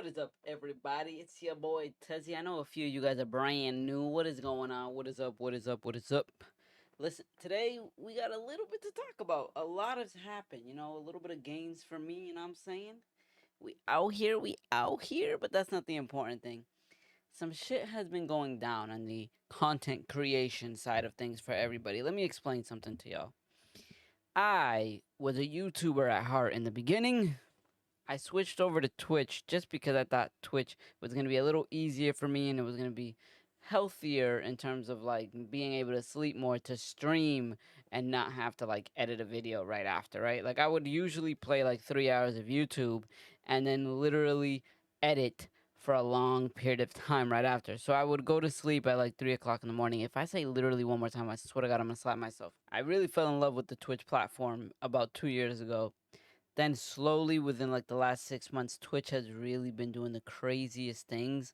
What is up, everybody? It's your boy Tehziii. I know a few of you guys are brand new. What is going on? What is up? What is up? What is up? Listen, today we got a little bit to talk about. A lot has happened, a little bit of gains for me, you know what I'm saying? We out here, but that's not the important thing. Some shit has been going down on the content creation side of things for everybody. Let me explain something to y'all. I was a YouTuber at heart in the beginning. I switched over to Twitch just because I thought Twitch was going to be a little easier for me and it was going to be healthier in terms of like being able to sleep more, to stream and not have to like edit a video right after, right? Like I would usually play like 3 hours of YouTube and then literally edit for a long period of time right after. So I would go to sleep at like 3 o'clock in the morning. If I say literally one more time, I swear to God, I'm going to slap myself. I really fell in love with the Twitch platform about 2 years ago. Then slowly within like the last 6 months, Twitch has really been doing the craziest things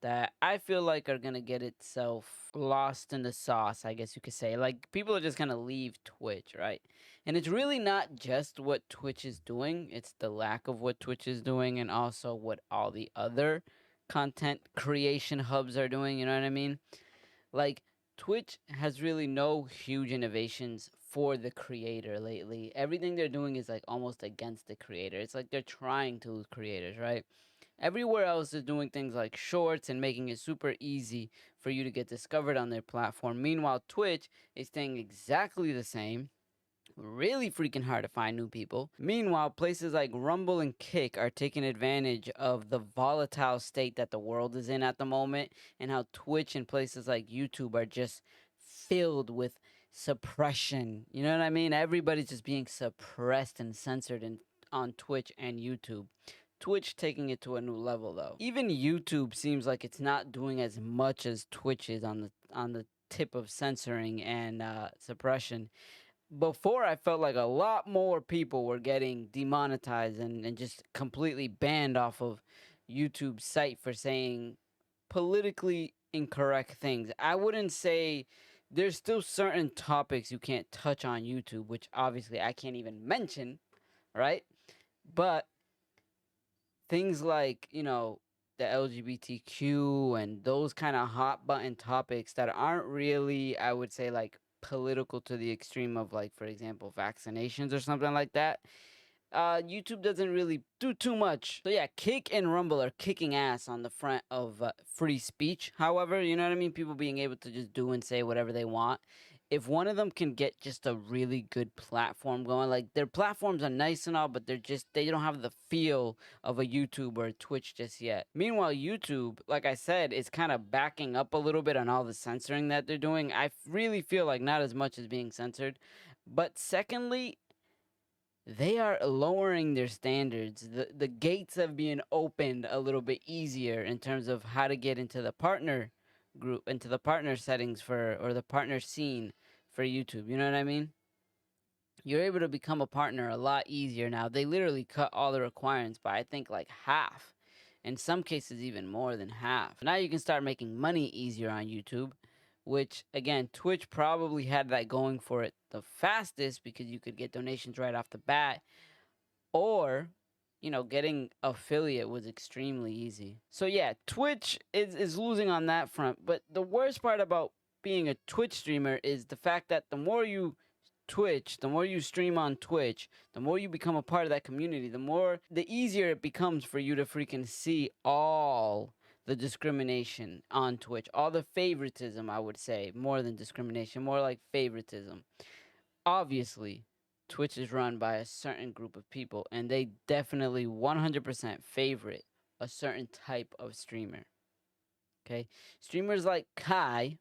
that I feel like are gonna get itself lost in the sauce, I guess you could say. Like people are just gonna leave Twitch, right? And it's really not just what Twitch is doing, it's the lack of what Twitch is doing and also what all the other content creation hubs are doing, you know what I mean? Like Twitch has really no huge innovations for the creator lately. Everything they're doing is like almost against the creator. It's like they're trying to lose creators, right? Everywhere else is doing things like shorts and making it super easy for you to get discovered on their platform. Meanwhile, Twitch is staying exactly the same, really freaking hard to find new people. Meanwhile, places like Rumble and Kick are taking advantage of the volatile state that the world is in at the moment, and how Twitch and places like YouTube are just filled with suppression. You know what I mean? Everybody's just being suppressed and censored on Twitch and YouTube. Twitch taking it to a new level though. Even YouTube seems like it's not doing as much as Twitch is on the tip of censoring and suppression. Before, I felt like a lot more people were getting demonetized and just completely banned off of YouTube's site for saying politically incorrect things. I wouldn't say there's still certain topics you can't touch on YouTube, which obviously I can't even mention, right? But things like, the LGBTQ and those kind of hot button topics that aren't really, I would say, like political to the extreme of, like, for example, vaccinations or something like that. YouTube doesn't really do too much. So yeah, Kick and Rumble are kicking ass on the front of free speech. However, you know what I mean? People being able to just do and say whatever they want. If one of them can get just a really good platform going, like their platforms are nice and all, but they don't have the feel of a YouTube or a Twitch just yet. Meanwhile, YouTube, like I said, is kind of backing up a little bit on all the censoring that they're doing. I really feel like not as much is being censored. But secondly, they are lowering their standards. The gates have been opened a little bit easier in terms of how to get into the partner group, into the partner settings or the partner scene for YouTube. You know what I mean? You're able to become a partner a lot easier now. They literally cut all the requirements by, I think, like half. In some cases, even more than half. Now you can start making money easier on YouTube, which, again, Twitch probably had that going for it the fastest because you could get donations right off the bat. Or, getting affiliate was extremely easy. So yeah, Twitch is losing on that front. But the worst part about being a Twitch streamer is the fact that the more you Twitch, the more you stream on Twitch, the more you become a part of that community, the easier it becomes for you to freaking see all the discrimination on Twitch, all the favoritism, I would say, more than discrimination, more like favoritism. Obviously, Twitch is run by a certain group of people, and they definitely 100% favorite a certain type of streamer. Okay? Streamers like Kai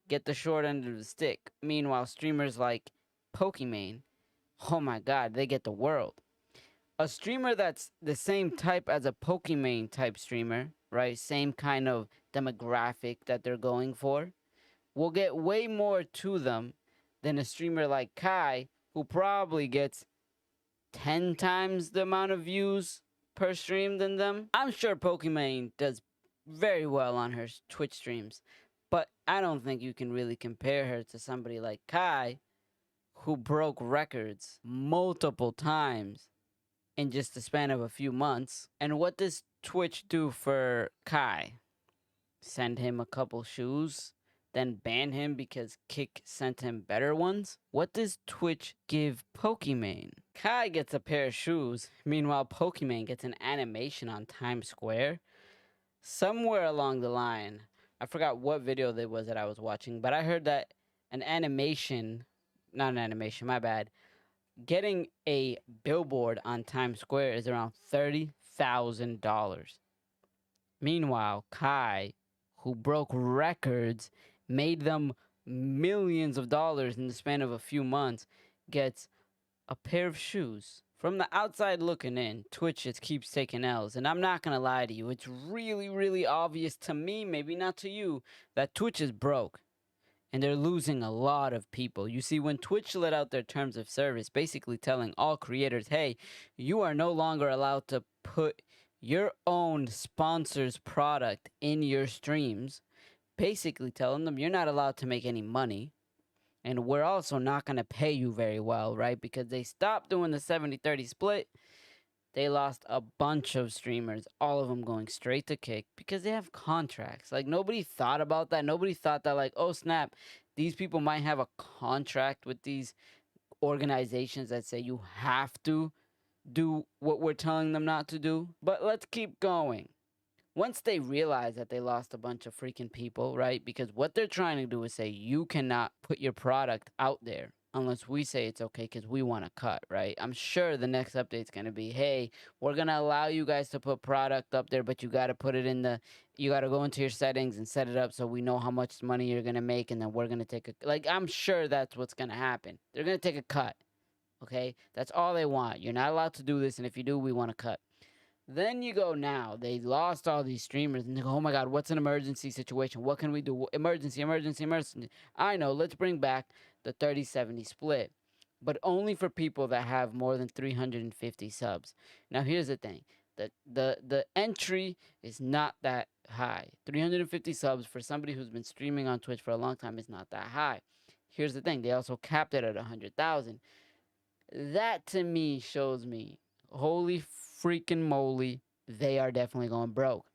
get the short end of the stick. Meanwhile, streamers like Pokimane, oh my god, they get the world. A streamer that's the same type as a Pokimane type streamer, right? Same kind of demographic that they're going for, will get way more to them than a streamer like Kai, who probably gets 10 times the amount of views per stream than them. I'm sure Pokimane does very well on her Twitch streams, but I don't think you can really compare her to somebody like Kai, who broke records multiple times in just the span of a few months. And what this Twitch do for Kai? Send him a couple shoes, then ban him because Kick sent him better ones? What does Twitch give Pokimane? Kai gets a pair of shoes, meanwhile Pokimane gets an animation on Times Square. Somewhere along the line, I forgot what video that was that I was watching, but I heard that an animation, not an animation, my bad, getting a billboard on Times Square is around $30,000. Meanwhile, Kai, who broke records, made them millions of dollars in the span of a few months, gets a pair of shoes. From the outside looking in, Twitch just keeps taking L's. And I'm not going to lie to you, it's really, really obvious to me, maybe not to you, that Twitch is broke. And they're losing a lot of people. You see, when Twitch let out their terms of service, basically telling all creators, hey, you are no longer allowed to put your own sponsor's product in your streams, basically telling them you're not allowed to make any money. And we're also not going to pay you very well, right? Because they stopped doing the 70-30 split. They lost a bunch of streamers, all of them going straight to Kick because they have contracts. Like, nobody thought about that. Nobody thought that, like, oh, snap, these people might have a contract with these organizations that say you have to do what we're telling them not to do. But let's keep going. Once they realize that they lost a bunch of freaking people, right? Because what they're trying to do is say you cannot put your product out there unless we say it's okay because we want to cut, right? I'm sure the next update's going to be, hey, we're going to allow you guys to put product up there, but you got to put it in the, you got to go into your settings and set it up so we know how much money you're going to make, and then we're going to take a, like, I'm sure that's what's going to happen. They're going to take a cut, okay? That's all they want. You're not allowed to do this, and if you do, we want to cut. Then you go now, they lost all these streamers, and they go, oh my god, what's an emergency situation? What can we do? Emergency, emergency, emergency. I know, let's bring back the 30-70 split, but only for people that have more than 350 subs. Now, here's the thing. The entry is not that high. 350 subs for somebody who's been streaming on Twitch for a long time is not that high. Here's the thing. They also capped it at 100,000. That, to me, shows me, holy freaking moly, they are definitely going broke.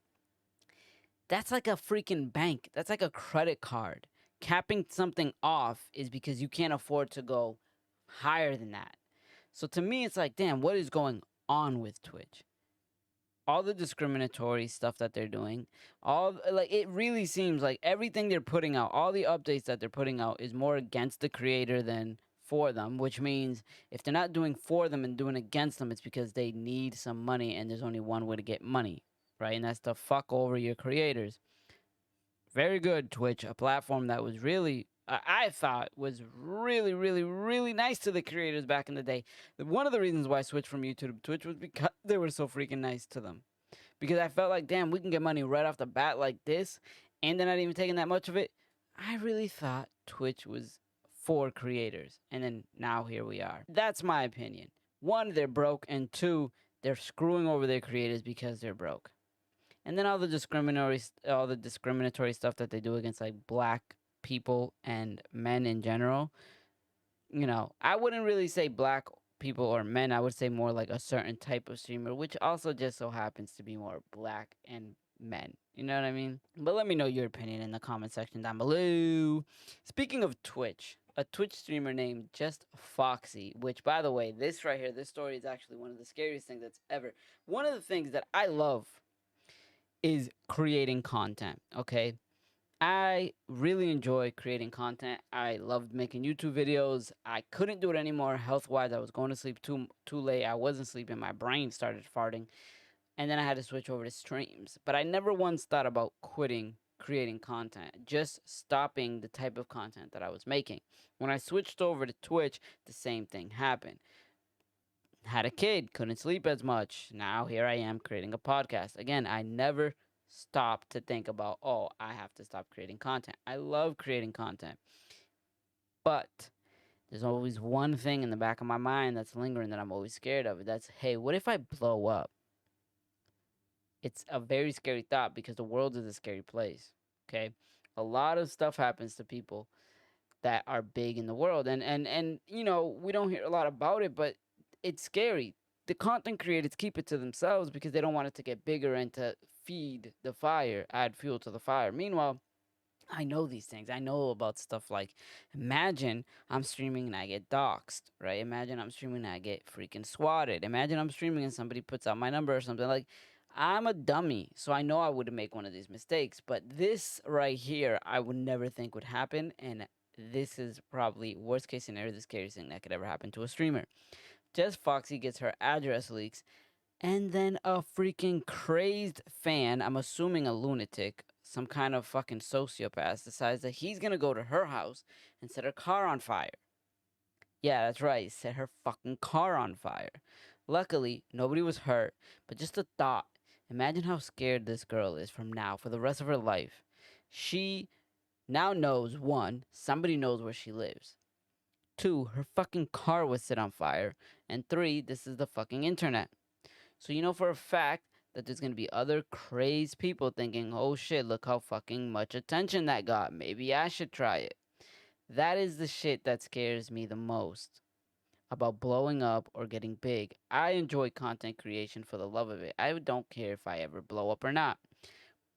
That's like a freaking bank. That's like a credit card. Capping something off is because you can't afford to go higher than that. So to me, it's like, damn, what is going on with Twitch? All the discriminatory stuff that they're doing, all, like, it really seems like everything they're putting out, all the updates that they're putting out is more against the creator than for them, which means if they're not doing for them and doing against them, it's because they need some money, and there's only one way to get money, right? And that's to fuck over your creators. Very good, Twitch, a platform that was really, I thought was really, really, really nice to the creators back in the day. One of the reasons why I switched from YouTube to Twitch was because they were so freaking nice to them. Because I felt like, damn, we can get money right off the bat like this, and they're not even taking that much of it. I really thought Twitch was for creators, and then now here we are. That's my opinion. One, they're broke, and two, they're screwing over their creators because they're broke. And then all the discriminatory stuff that they do against, like, black people and men in general. You know, I wouldn't really say black people or men. I would say more like a certain type of streamer, which also just so happens to be more black and men. You know what I mean? But let me know your opinion in the comment section down below. Speaking of Twitch, a Twitch streamer named Just Foxy, which, by the way, this right here, this story is actually one of the scariest things that's ever. One of the things that I love is creating content, okay? I really enjoy creating content. I loved making YouTube videos. I couldn't do it anymore health-wise. I was going to sleep too late. I wasn't sleeping. My brain started farting. And then I had to switch over to streams. But I never once thought about quitting creating content, just stopping the type of content that I was making. When I switched over to Twitch, the same thing happened. Had a kid, couldn't sleep as much. Now here I am creating a podcast. Again, I never stop to think about, oh, I have to stop creating content. I love creating content. But there's always one thing in the back of my mind that's lingering that I'm always scared of. That's, hey, what if I blow up? It's a very scary thought because the world is a scary place, okay? A lot of stuff happens to people that are big in the world. And you know, we don't hear a lot about it, but it's scary. the content creators keep it to themselves because they don't want it to get bigger and to feed the fire, add fuel to the fire. Meanwhile, I know these things. I know about stuff like, imagine I'm streaming and I get doxxed, right? Imagine I'm streaming and I get freaking swatted. Imagine I'm streaming and somebody puts out my number or something. Like, I'm a dummy, so I know I would make one of these mistakes. But this right here, I would never think would happen. And this is probably worst case scenario, the scariest thing that could ever happen to a streamer. Jess Foxy gets her address leaks, and then a freaking crazed fan, I'm assuming a lunatic, some kind of fucking sociopath, decides that he's gonna go to her house and set her car on fire. Yeah, that's right, set her fucking car on fire. Luckily, nobody was hurt, but just a thought. Imagine how scared this girl is from now for the rest of her life. She now knows, one, somebody knows where she lives. Two, her fucking car was set on fire. And three, this is the fucking internet. So you know for a fact that there's gonna be other crazed people thinking, oh shit, look how fucking much attention that got. Maybe I should try it. That is the shit that scares me the most about blowing up or getting big. I enjoy content creation for the love of it. I don't care if I ever blow up or not.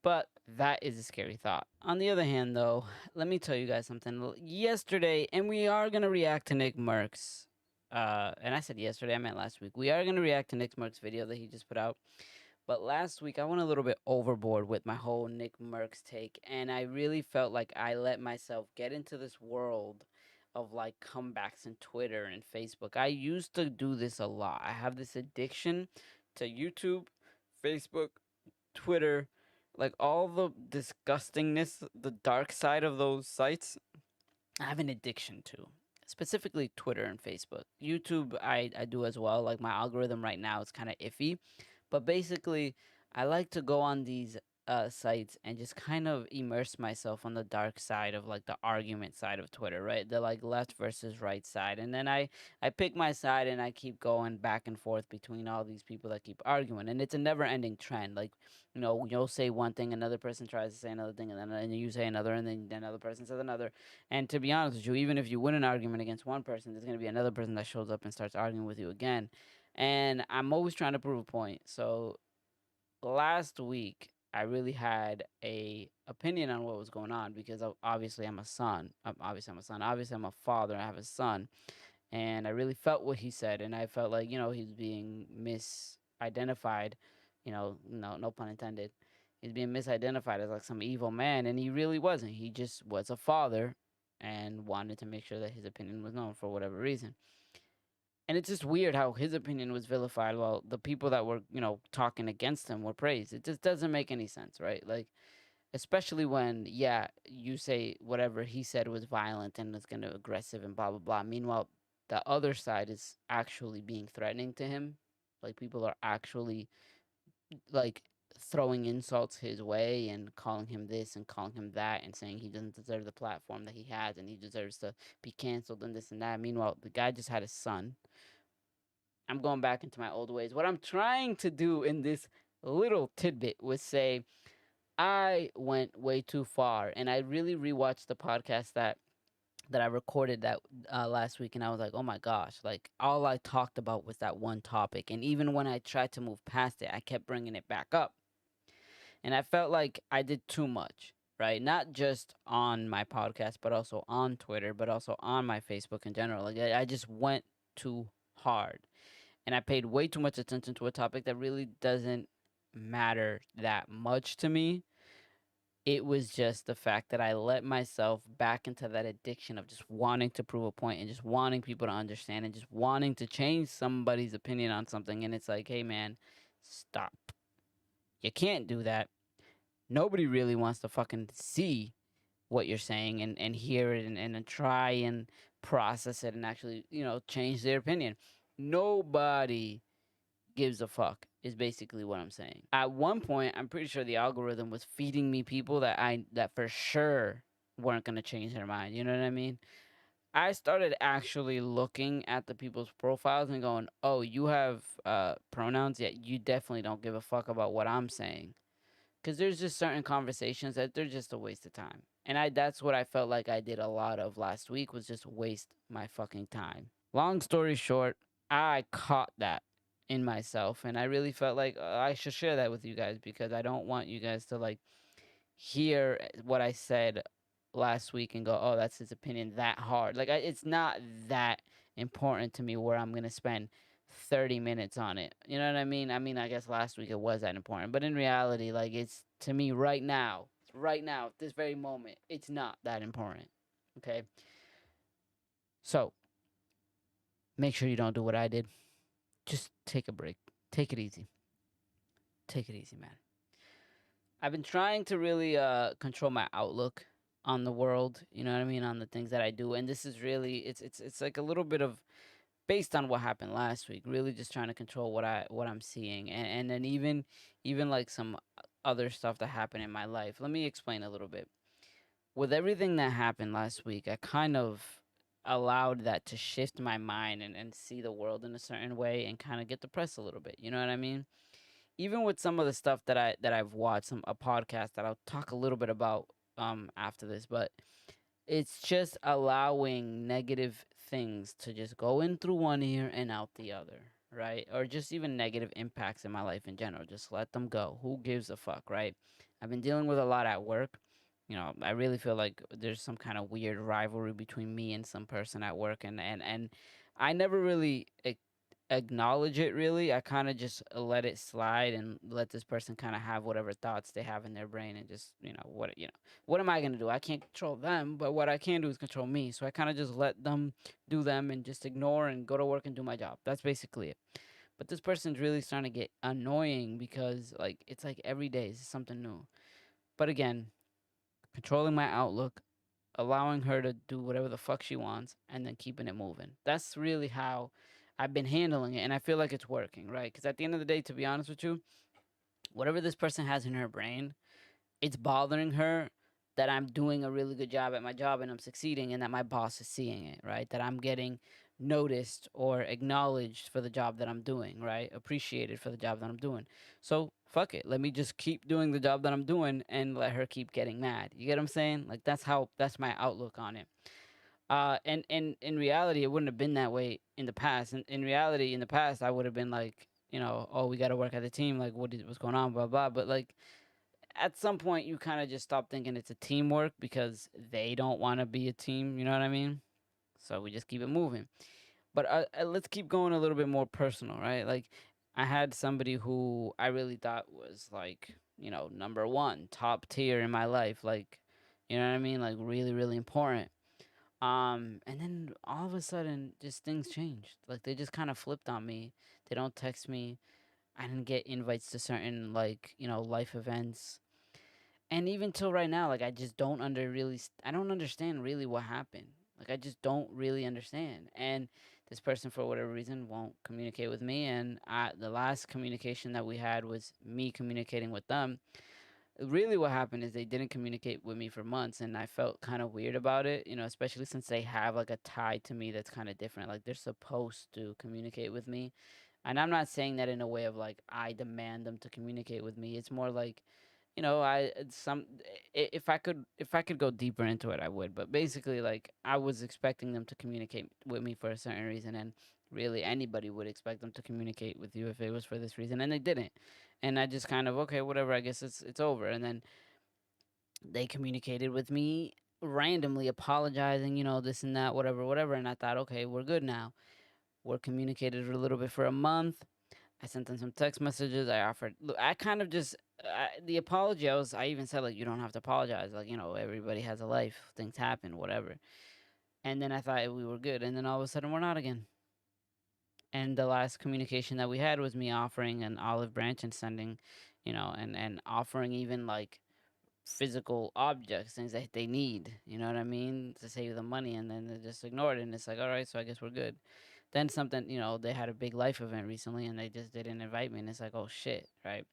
But that is a scary thought. On the other hand, though, let me tell you guys something. Yesterday, and we are going to react to Nick Merck's. And I said yesterday, I meant last week. We are going to react to Nick Merck's video that he just put out. But last week, I went a little bit overboard with my whole Nick Merck's take. And I really felt like I let myself get into this world of like comebacks in Twitter and Facebook. I used to do this a lot. I have this addiction to YouTube, Facebook, Twitter, like all the disgustingness, the dark side of those sites, I have an addiction to. Specifically Twitter and Facebook. YouTube I do as well. Like my algorithm right now is kind of iffy. But basically, I like to go on these sites and just kind of immerse myself on the dark side of like the argument side of Twitter, right? The like left versus right side. And then I pick my side and I keep going back and forth between all these people that keep arguing. And it's a never-ending trend. Like, you know, you'll say one thing, another person tries to say another thing, and then you say another, and then another person says another. And to be honest with you, even if you win an argument against one person, there's going to be another person that shows up and starts arguing with you again. And I'm always trying to prove a point. So last week, I really had a opinion on what was going on because obviously I'm a son. Obviously I'm a son. Obviously I'm a father. I have a son, and I really felt what he said, and I felt like he's being misidentified. No pun intended. He's being misidentified as like some evil man, and he really wasn't. He just was a father, and wanted to make sure that his opinion was known for whatever reason. And it's just weird how his opinion was vilified while the people that were, talking against him were praised. It just doesn't make any sense, right? Like, especially when, yeah, you say whatever he said was violent and was gonna aggressive and blah blah blah. Meanwhile, the other side is actually being threatening to him. Like people are actually like throwing insults his way and calling him this and calling him that and saying he doesn't deserve the platform that he has and he deserves to be canceled and this and that. Meanwhile, the guy just had a son. I'm going back into my old ways. What I'm trying to do in this little tidbit was say I went way too far, and I really rewatched the podcast that I recorded that last week, and I was like, oh my gosh, like all I talked about was that one topic, and even when I tried to move past it, I kept bringing it back up, and I felt like I did too much. Right, not just on my podcast, but also on Twitter, but also on my Facebook in general. Like I just went too hard, and I paid way too much attention to a topic that really doesn't matter that much to me. It was just the fact that I let myself back into that addiction of just wanting to prove a point and just wanting people to understand and just wanting to change somebody's opinion on something. And it's like, hey, man, stop. You can't do that. Nobody really wants to fucking see what you're saying and hear it and try and process it and actually, change their opinion. Nobody gives a fuck is basically what I'm saying. At one point, I'm pretty sure the algorithm was feeding me people that for sure weren't gonna change their mind. You know what I mean? I started actually looking at the people's profiles and going, "Oh, you have pronouns, yet you definitely don't give a fuck about what I'm saying." Because there's just certain conversations that they're just a waste of time, and that's what I felt like I did a lot of last week was just waste my fucking time. Long story short, I caught that in myself, and I really felt like I should share that with you guys because I don't want you guys to like hear what I said last week and go, "Oh, that's his opinion that hard." Like it's not that important to me where I'm going to spend 30 minutes on it. You know what I mean? I mean, I guess last week it was that important, but in reality, like it's to me right now, at this very moment, it's not that important. Okay? So, make sure you don't do what I did. Just take a break. Take it easy. Take it easy, man. I've been trying to really control my outlook on the world, you know what I mean, on the things that I do. And this is really it's like a little bit of based on what happened last week, really just trying to control what I'm seeing and then even like some other stuff that happened in my life. Let me explain a little bit. With everything that happened last week, I kind of allowed that to shift my mind and see the world in a certain way and kind of get depressed a little bit. You know what I mean? Even with some of the stuff that I've watched, some a podcast that I'll talk a little bit about after this, but it's just allowing negative things to just go in through one ear and out the other, right? Or just even negative impacts in my life in general. Just let them go. Who gives a fuck, right? I've been dealing with a lot at work. You know, I really feel like there's some kind of weird rivalry between me and some person at work, and I never really acknowledge it really. I kind of just let it slide and let this person kind of have whatever thoughts they have in their brain and just, what am I going to do? I can't control them, but what I can do is control me. So I kind of just let them do them and just ignore and go to work and do my job. That's basically it. But this person's really starting to get annoying because like it's like every day is something new. But again, controlling my outlook, allowing her to do whatever the fuck she wants, and then keeping it moving. That's really how I've been handling it, and I feel like it's working, right? Because at the end of the day, to be honest with you, whatever this person has in her brain, it's bothering her that I'm doing a really good job at my job and I'm succeeding and that my boss is seeing it, right? That I'm getting noticed or acknowledged for the job that I'm doing, right? Appreciated for the job that I'm doing. So, fuck it. Let me just keep doing the job that I'm doing and let her keep getting mad. You get what I'm saying? Like that's my outlook on it. And in reality, it wouldn't have been that way in the past. In reality, in the past, I would have been like, oh, we got to work as a team. Like, what's going on? Blah blah. But like, at some point you kind of just stop thinking it's a teamwork because they don't want to be a team, you know what I mean? So we just keep it moving. But let's keep going a little bit more personal, right? Like I had somebody who I really thought was like, number 1, top tier in my life, like, you know what I mean? Like really really important. And then all of a sudden just things changed. Like they just kind of flipped on me. They don't text me. I didn't get invites to certain like, life events, and even till right now, like I don't understand really what happened. Like I just don't really understand. And this person, for whatever reason, won't communicate with me. And the last communication that we had was me communicating with them. Really, what happened is they didn't communicate with me for months, and I felt kind of weird about it. Especially since they have like a tie to me that's kind of different. Like they're supposed to communicate with me, and I'm not saying that in a way of like I demand them to communicate with me. It's more like, I some if I could go deeper into it, I would. But basically, like I was expecting them to communicate with me for a certain reason, and really anybody would expect them to communicate with you if it was for this reason, and they didn't. And I just kind of, okay, whatever. I guess it's over. And then they communicated with me randomly, apologizing, this and that, whatever, whatever. And I thought, okay, we're good now. We're communicated a little bit for a month. I sent them some text messages. I offered. Look, I kind of just the apology. I even said like, you don't have to apologize. Like, everybody has a life. Things happen. Whatever. And then I thought we were good. And then all of a sudden we're not again. And the last communication that we had was me offering an olive branch and sending, and offering even like physical objects, things that they need. You know what I mean? To save them money, and then they just ignored it. And it's like, all right, so I guess we're good. Then something, they had a big life event recently and they just didn't invite me. And it's like, oh shit, right?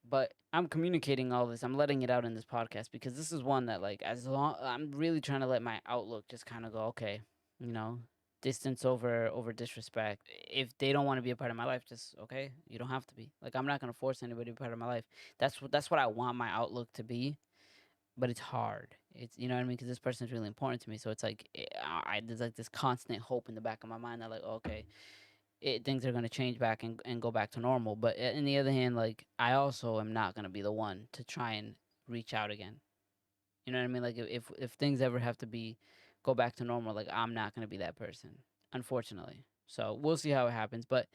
But I'm communicating all this. I'm letting it out in this podcast because this is one that, like, as long I'm really trying to let my outlook just kind of go, okay, you know, distance over disrespect. If they don't want to be a part of my life, just okay, you don't have to be. Like, I'm not gonna force anybody to be part of my life. That's what I want my outlook to be. But it's hard. It's, you know what I mean, because this person is really important to me. So it's like there's like this constant hope in the back of my mind that like, okay, things are going to change back and go back to normal. But in the other hand, like I also am not going to be the one to try and reach out again. You know what I mean? Like if things ever have to be go back to normal, like I'm not going to be that person, unfortunately. So we'll see how it happens. But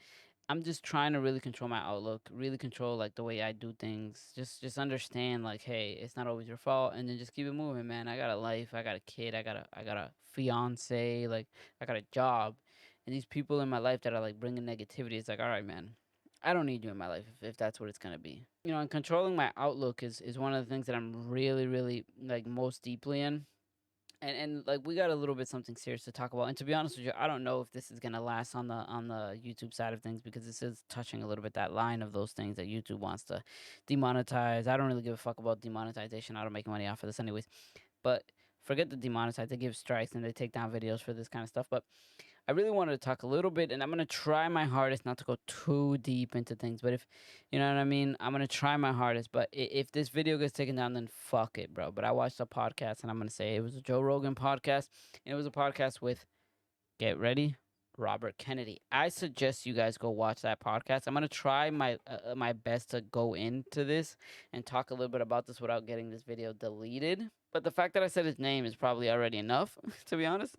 I'm just trying to really control my outlook, really control like the way I do things. Just understand like, hey, it's not always your fault, and then just keep it moving, man. I got a life, I got a kid, I got a fiance, like I got a job, and these people in my life that are like bringing negativity. It's like, all right, man, I don't need you in my life if that's what it's gonna be. You know, and controlling my outlook is one of the things that I'm really like most deeply in, and like we got a little bit something serious to talk about. And to be honest with you, I don't know if this is gonna last on the YouTube side of things because this is touching a little bit that line of those things that YouTube wants to demonetize. I don't really give a fuck about demonetization. I don't make money off of this anyways. But forget the demonetize. They give strikes and they take down videos for this kind of stuff. But I really wanted to talk a little bit, and I'm gonna try my hardest not to go too deep into things. But if you know what I mean, I'm gonna try my hardest. But if this video gets taken down, then fuck it, bro. But I watched a podcast, and I'm gonna say it was a Joe Rogan podcast, and it was a podcast with get ready, Robert Kennedy. I suggest you guys go watch that podcast. I'm gonna try my best to go into this and talk a little bit about this without getting this video deleted. But the fact that I said his name is probably already enough, to be honest.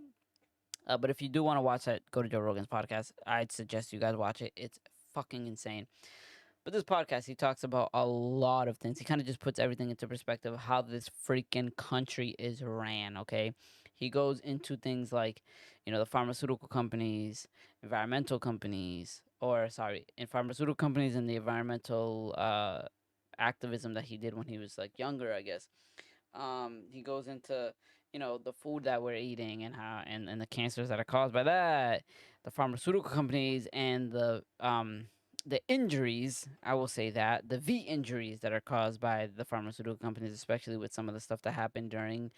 But if you do want to watch that, go to Joe Rogan's podcast. I'd suggest you guys watch it. It's fucking insane. But this podcast, he talks about a lot of things. He kind of just puts everything into perspective of how this freaking country is ran, okay? He goes into things like, you know, the pharmaceutical companies, environmental companies, or sorry, in pharmaceutical companies and the environmental activism that he did when he was like younger, I guess. He goes into the food that we're eating and how and the cancers that are caused by that, the pharmaceutical companies and the injuries. I will say that the V injuries that are caused by the pharmaceutical companies, especially with some of the stuff that happened during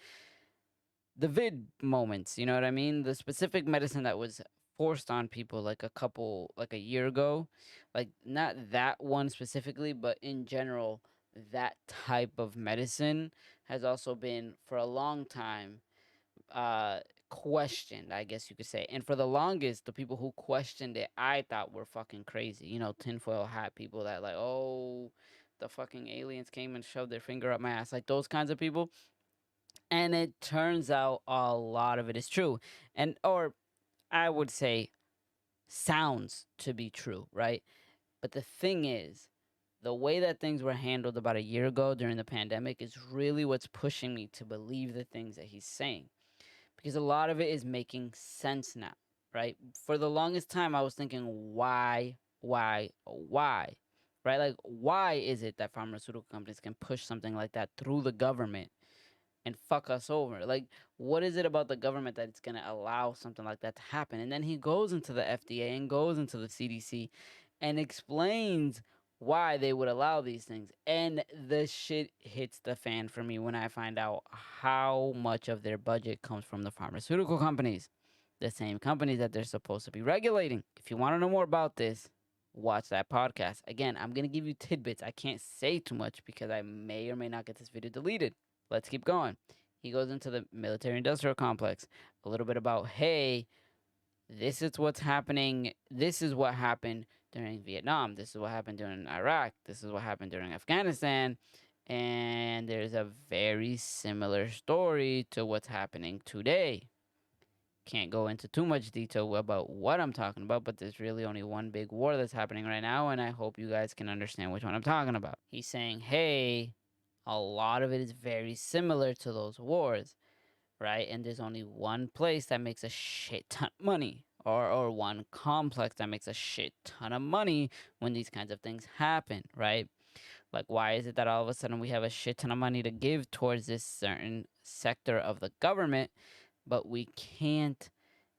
the vid moments. You know what I mean? The specific medicine that was forced on people like a year ago, like not that one specifically, but in general, that type of medicine has also been for a long time uh questioned, I guess you could say. And for the longest, the people who questioned it, I thought were fucking crazy. You know, tinfoil hat people that like, oh, the fucking aliens came and shoved their finger up my ass, like those kinds of people. And it turns out a lot of it is true. And or I would say sounds to be true, right? But the thing is, the way that things were handled about a year ago during the pandemic is really what's pushing me to believe the things that he's saying. Because a lot of it is making sense now, right? For the longest time, I was thinking, why? Right? Like, why is it that pharmaceutical companies can push something like that through the government and fuck us over? Like, what is it about the government that it's going to allow something like that to happen? And then he goes into the FDA and goes into the CDC and explains why they would allow these things. And the shit hits the fan for me when I find out how much of their budget comes from the pharmaceutical companies, the same companies that they're supposed to be regulating. If you want to know more about this, watch that podcast. Again, I'm going to give you tidbits. I can't say too much because I may or may not get this video deleted. Let's keep going. He goes into the military industrial complex, a little bit about, hey, this is what's happening. This is what happened during Vietnam. This is what happened during Iraq. This is what happened during Afghanistan. And there's a very similar story to what's happening today. Can't go into too much detail about what I'm talking about, but there's really only one big war that's happening right now, and I hope you guys can understand which one I'm talking about. He's saying, hey, a lot of it is very similar to those wars, right? And there's only one place that makes a shit ton of money, or one complex that makes a shit ton of money when these kinds of things happen, right? Like, why is it that all of a sudden we have a shit ton of money to give towards this certain sector of the government, but we can't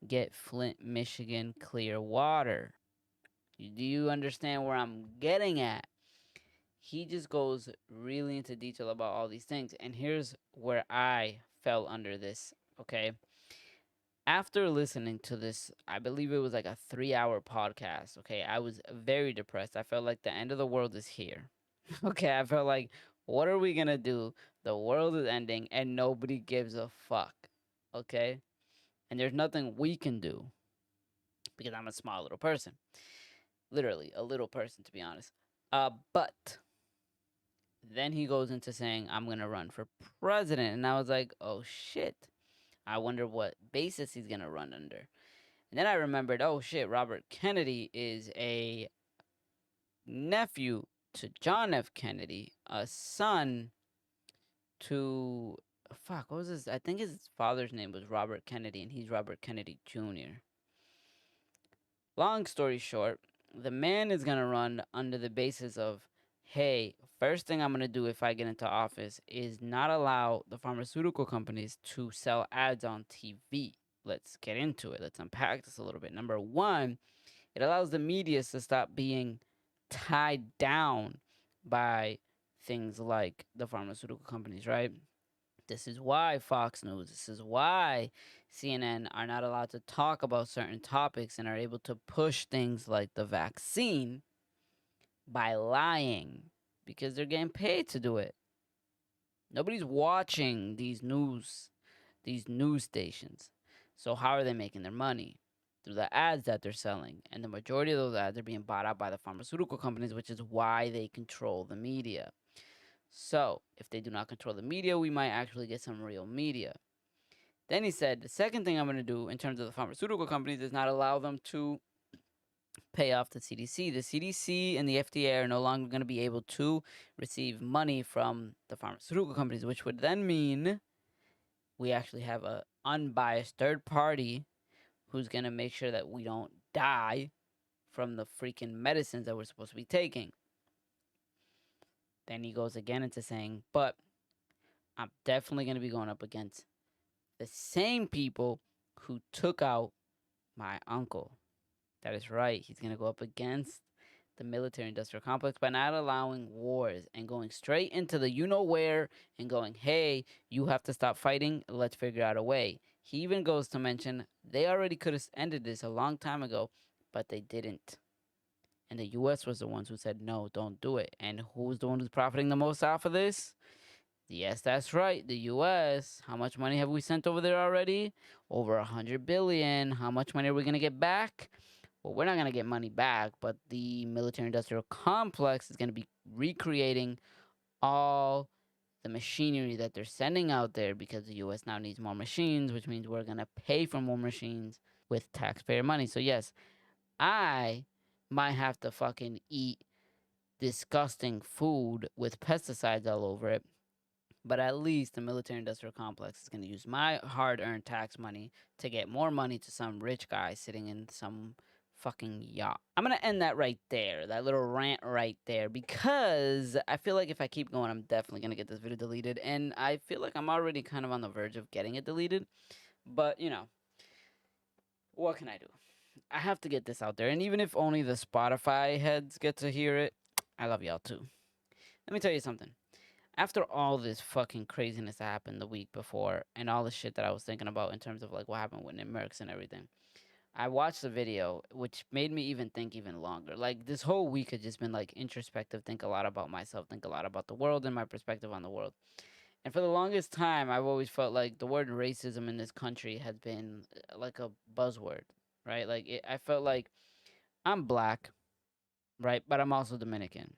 get Flint, Michigan clear water? Do you understand where I'm getting at? He just goes really into detail about all these things. And here's where I fell under this, okay? After listening to this, I believe it was like a 3 hour podcast, okay? I was very depressed. I felt like the end of the world is here. Okay, I felt like, what are we gonna do? The world is ending and nobody gives a fuck, okay? And there's nothing we can do. because I'm a small little person. Literally, a little person, to be honest. But then he goes into saying, I'm going to run for president. And I was like, oh shit. I wonder what basis he's going to run under. And then I remembered, oh shit, Robert Kennedy is a nephew to John F. Kennedy, a son to fuck, what was his? I think his father's name was Robert Kennedy, and he's Robert Kennedy Jr. Long story short, the man is gonna run under the basis of, hey, first thing I'm gonna do if I get into office is not allow the pharmaceutical companies to sell ads on TV. Let's get into it. Let's unpack this a little bit. Number one, it allows the media to stop being tied down by things like the pharmaceutical companies, right? This is why Fox News, this is why CNN are not allowed to talk about certain topics and are able to push things like the vaccine by lying because they're getting paid to do it. Nobody's watching these news stations. So how are they making their money? Through the ads that they're selling. And the majority of those ads are being bought out by the pharmaceutical companies, which is why they control the media. So, if they do not control the media, we might actually get some real media. Then he said, the second thing I'm going to do in terms of the pharmaceutical companies is not allow them to pay off the CDC. The CDC and the FDA are no longer going to be able to receive money from the pharmaceutical companies, which would then mean we actually have an unbiased third party who's going to make sure that we don't die from the freaking medicines that we're supposed to be taking. Then he goes again into saying, but I'm definitely going to be going up against the same people who took out my uncle. That is right. He's going to go up against the military industrial complex by not allowing wars and going straight into the you know where and going, hey, you have to stop fighting. Let's figure out a way. He even goes to mention they already could have ended this a long time ago, but they didn't. And the US was the ones who said, no, don't do it. And who's the one who's profiting the most off of this? Yes, that's right. The US. How much money have we sent over there already? Over 100 billion. How much money are we going to get back? Well, we're not going to get money back, but the military industrial complex is going to be recreating all the machinery that they're sending out there because the US now needs more machines, which means we're going to pay for more machines with taxpayer money. So, yes, I might have to fucking eat disgusting food with pesticides all over it. But at least the military industrial complex is going to use my hard earned tax money to get more money to some rich guy sitting in some fucking yacht. I'm going to end that right there, that little rant right there, because I feel like if I keep going, I'm definitely going to get this video deleted. And I feel like I'm already kind of on the verge of getting it deleted. But, you know, what can I do? I have to get this out there. And even if only the Spotify heads get to hear it, I love y'all too. Let me tell you something. After all this fucking craziness that happened the week before and all the shit that I was thinking about in terms of like what happened with Mercs and everything, I watched the video, which made me even think even longer. Like this whole week had just been like introspective, think a lot about myself, think a lot about the world and my perspective on the world. And for the longest time, I've always felt like the word racism in this country has been like a buzzword, right? Like I felt like I'm black, right? But I'm also Dominican.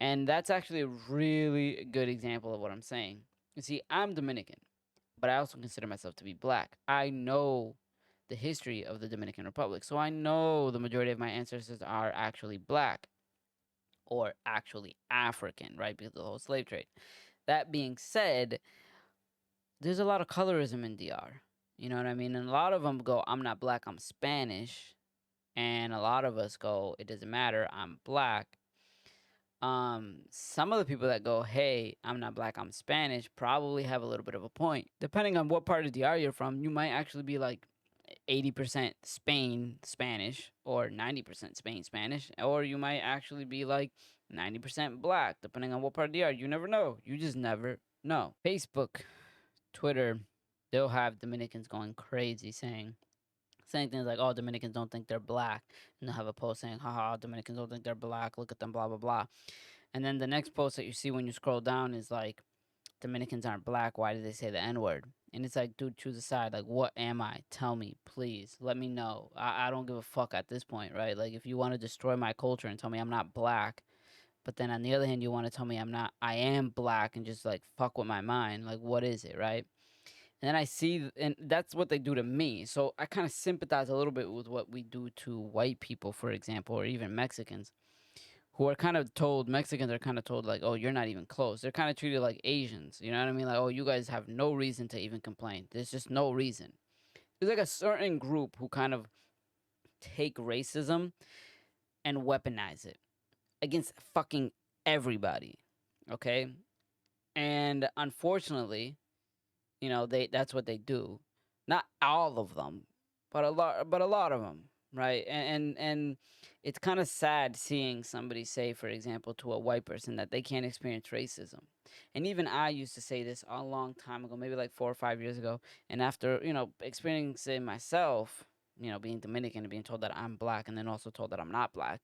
And that's actually a really good example of what I'm saying. You see, I'm Dominican, but I also consider myself to be black. I know the history of the Dominican Republic, so I know the majority of my ancestors are actually black or actually African, right? Because of the whole slave trade. That being said, there's a lot of colorism in DR. You know what I mean? And a lot of them go, I'm not black, I'm Spanish. And a lot of us go, it doesn't matter, I'm black. Some of the people that go, hey, I'm not black, I'm Spanish, probably have a little bit of a point. Depending on what part of DR you're from, you might actually be like 80% Spain Spanish or 90% Spain Spanish, or you might actually be like 90% black, depending on what part of DR. You never know. You just never know. Facebook, Twitter, they'll have Dominicans going crazy saying things like, oh, Dominicans don't think they're black. And they'll have a post saying, haha, Dominicans don't think they're black. Look at them, blah, blah, blah. And then the next post that you see when you scroll down is like, Dominicans aren't black. Why do they say the N word? And it's like, dude, choose a side. Like, what am I? Tell me, please. Let me know. I don't give a fuck at this point, right? Like, if you want to destroy my culture and tell me I'm not black, but then on the other hand, you want to tell me I am black and just like fuck with my mind. Like, what is it, right? And then I see, and that's what they do to me. So I kind of sympathize a little bit with what we do to white people, for example, or even Mexicans, who are kind of told, Mexicans are kind of told, like, oh, you're not even close. They're kind of treated like Asians. You know what I mean? Like, oh, you guys have no reason to even complain. There's just no reason. There's like a certain group who kind of take racism and weaponize it against fucking everybody. Okay? And unfortunately, that's what they do. Not all of them, but a lot of them, right? And it's kind of sad seeing somebody say, for example, to a white person that they can't experience racism. And even I used to say this a long time ago, maybe like 4 or 5 years ago. And after experiencing myself, being Dominican and being told that I'm black, and then also told that I'm not black,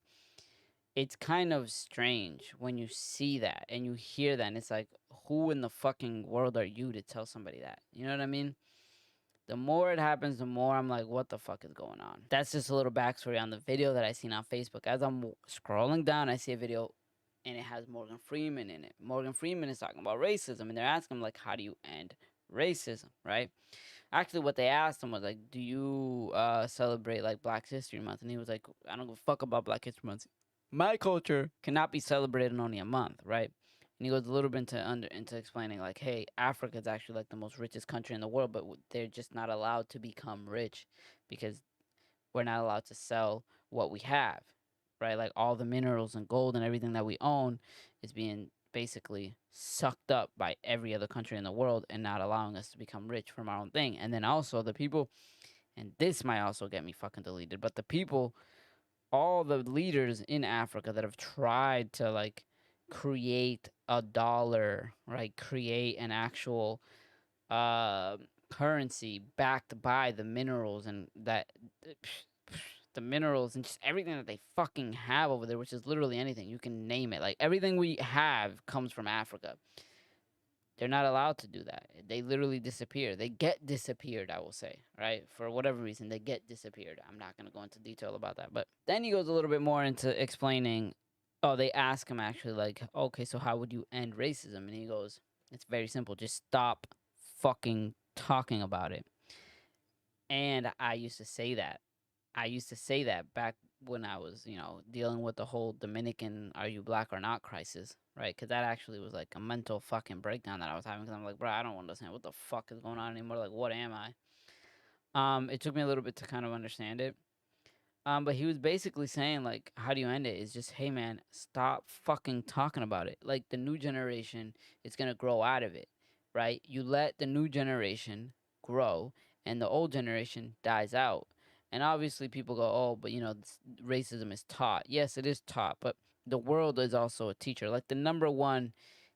it's kind of strange when you see that and you hear that, and it's like, who in the fucking world are you to tell somebody that? You know what I mean? The more it happens, the more I'm like, what the fuck is going on? That's just a little backstory on the video that I seen on Facebook. As I'm scrolling down, I see a video and it has Morgan Freeman in it. Morgan Freeman is talking about racism, and they're asking him, like, how do you end racism, right? Actually, what they asked him was, like, do you celebrate, like, Black History Month? And he was like, I don't give a fuck about Black History Month. My culture cannot be celebrated in only a month, right? And he goes a little bit into explaining, like, hey, Africa is actually like the most richest country in the world, but they're just not allowed to become rich because we're not allowed to sell what we have, right? Like all the minerals and gold and everything that we own is being basically sucked up by every other country in the world and not allowing us to become rich from our own thing. And then also the people, and this might also get me fucking deleted, but the people, all the leaders in Africa that have tried to like create a dollar, right? Create an actual uh currency backed by the minerals and that the minerals and just everything that they fucking have over there, which is literally anything. You can name it. Like everything we have comes from Africa. They're not allowed to do that. They literally disappear. They get disappeared, I will say, right? For whatever reason, they get disappeared. I'm not going to go into detail about that. But then he goes a little bit more into explaining. Oh, they ask him actually, like, okay, so how would you end racism? And he goes, it's very simple. Just stop fucking talking about it. And I used to say that. I used to say that back when I was, dealing with the whole Dominican "Are you black or not" crisis, right? Because that actually was like a mental fucking breakdown that I was having. Because I'm like, bro, I don't understand what the fuck is going on anymore. Like, what am I? It took me a little bit to kind of understand it. But he was basically saying, like, how do you end it? Is just, hey man, stop fucking talking about it. Like the new generation is gonna grow out of it, right? You let the new generation grow, and the old generation dies out. And obviously, people go, oh, but racism is taught. Yes, it is taught, but the world is also a teacher. Like the number one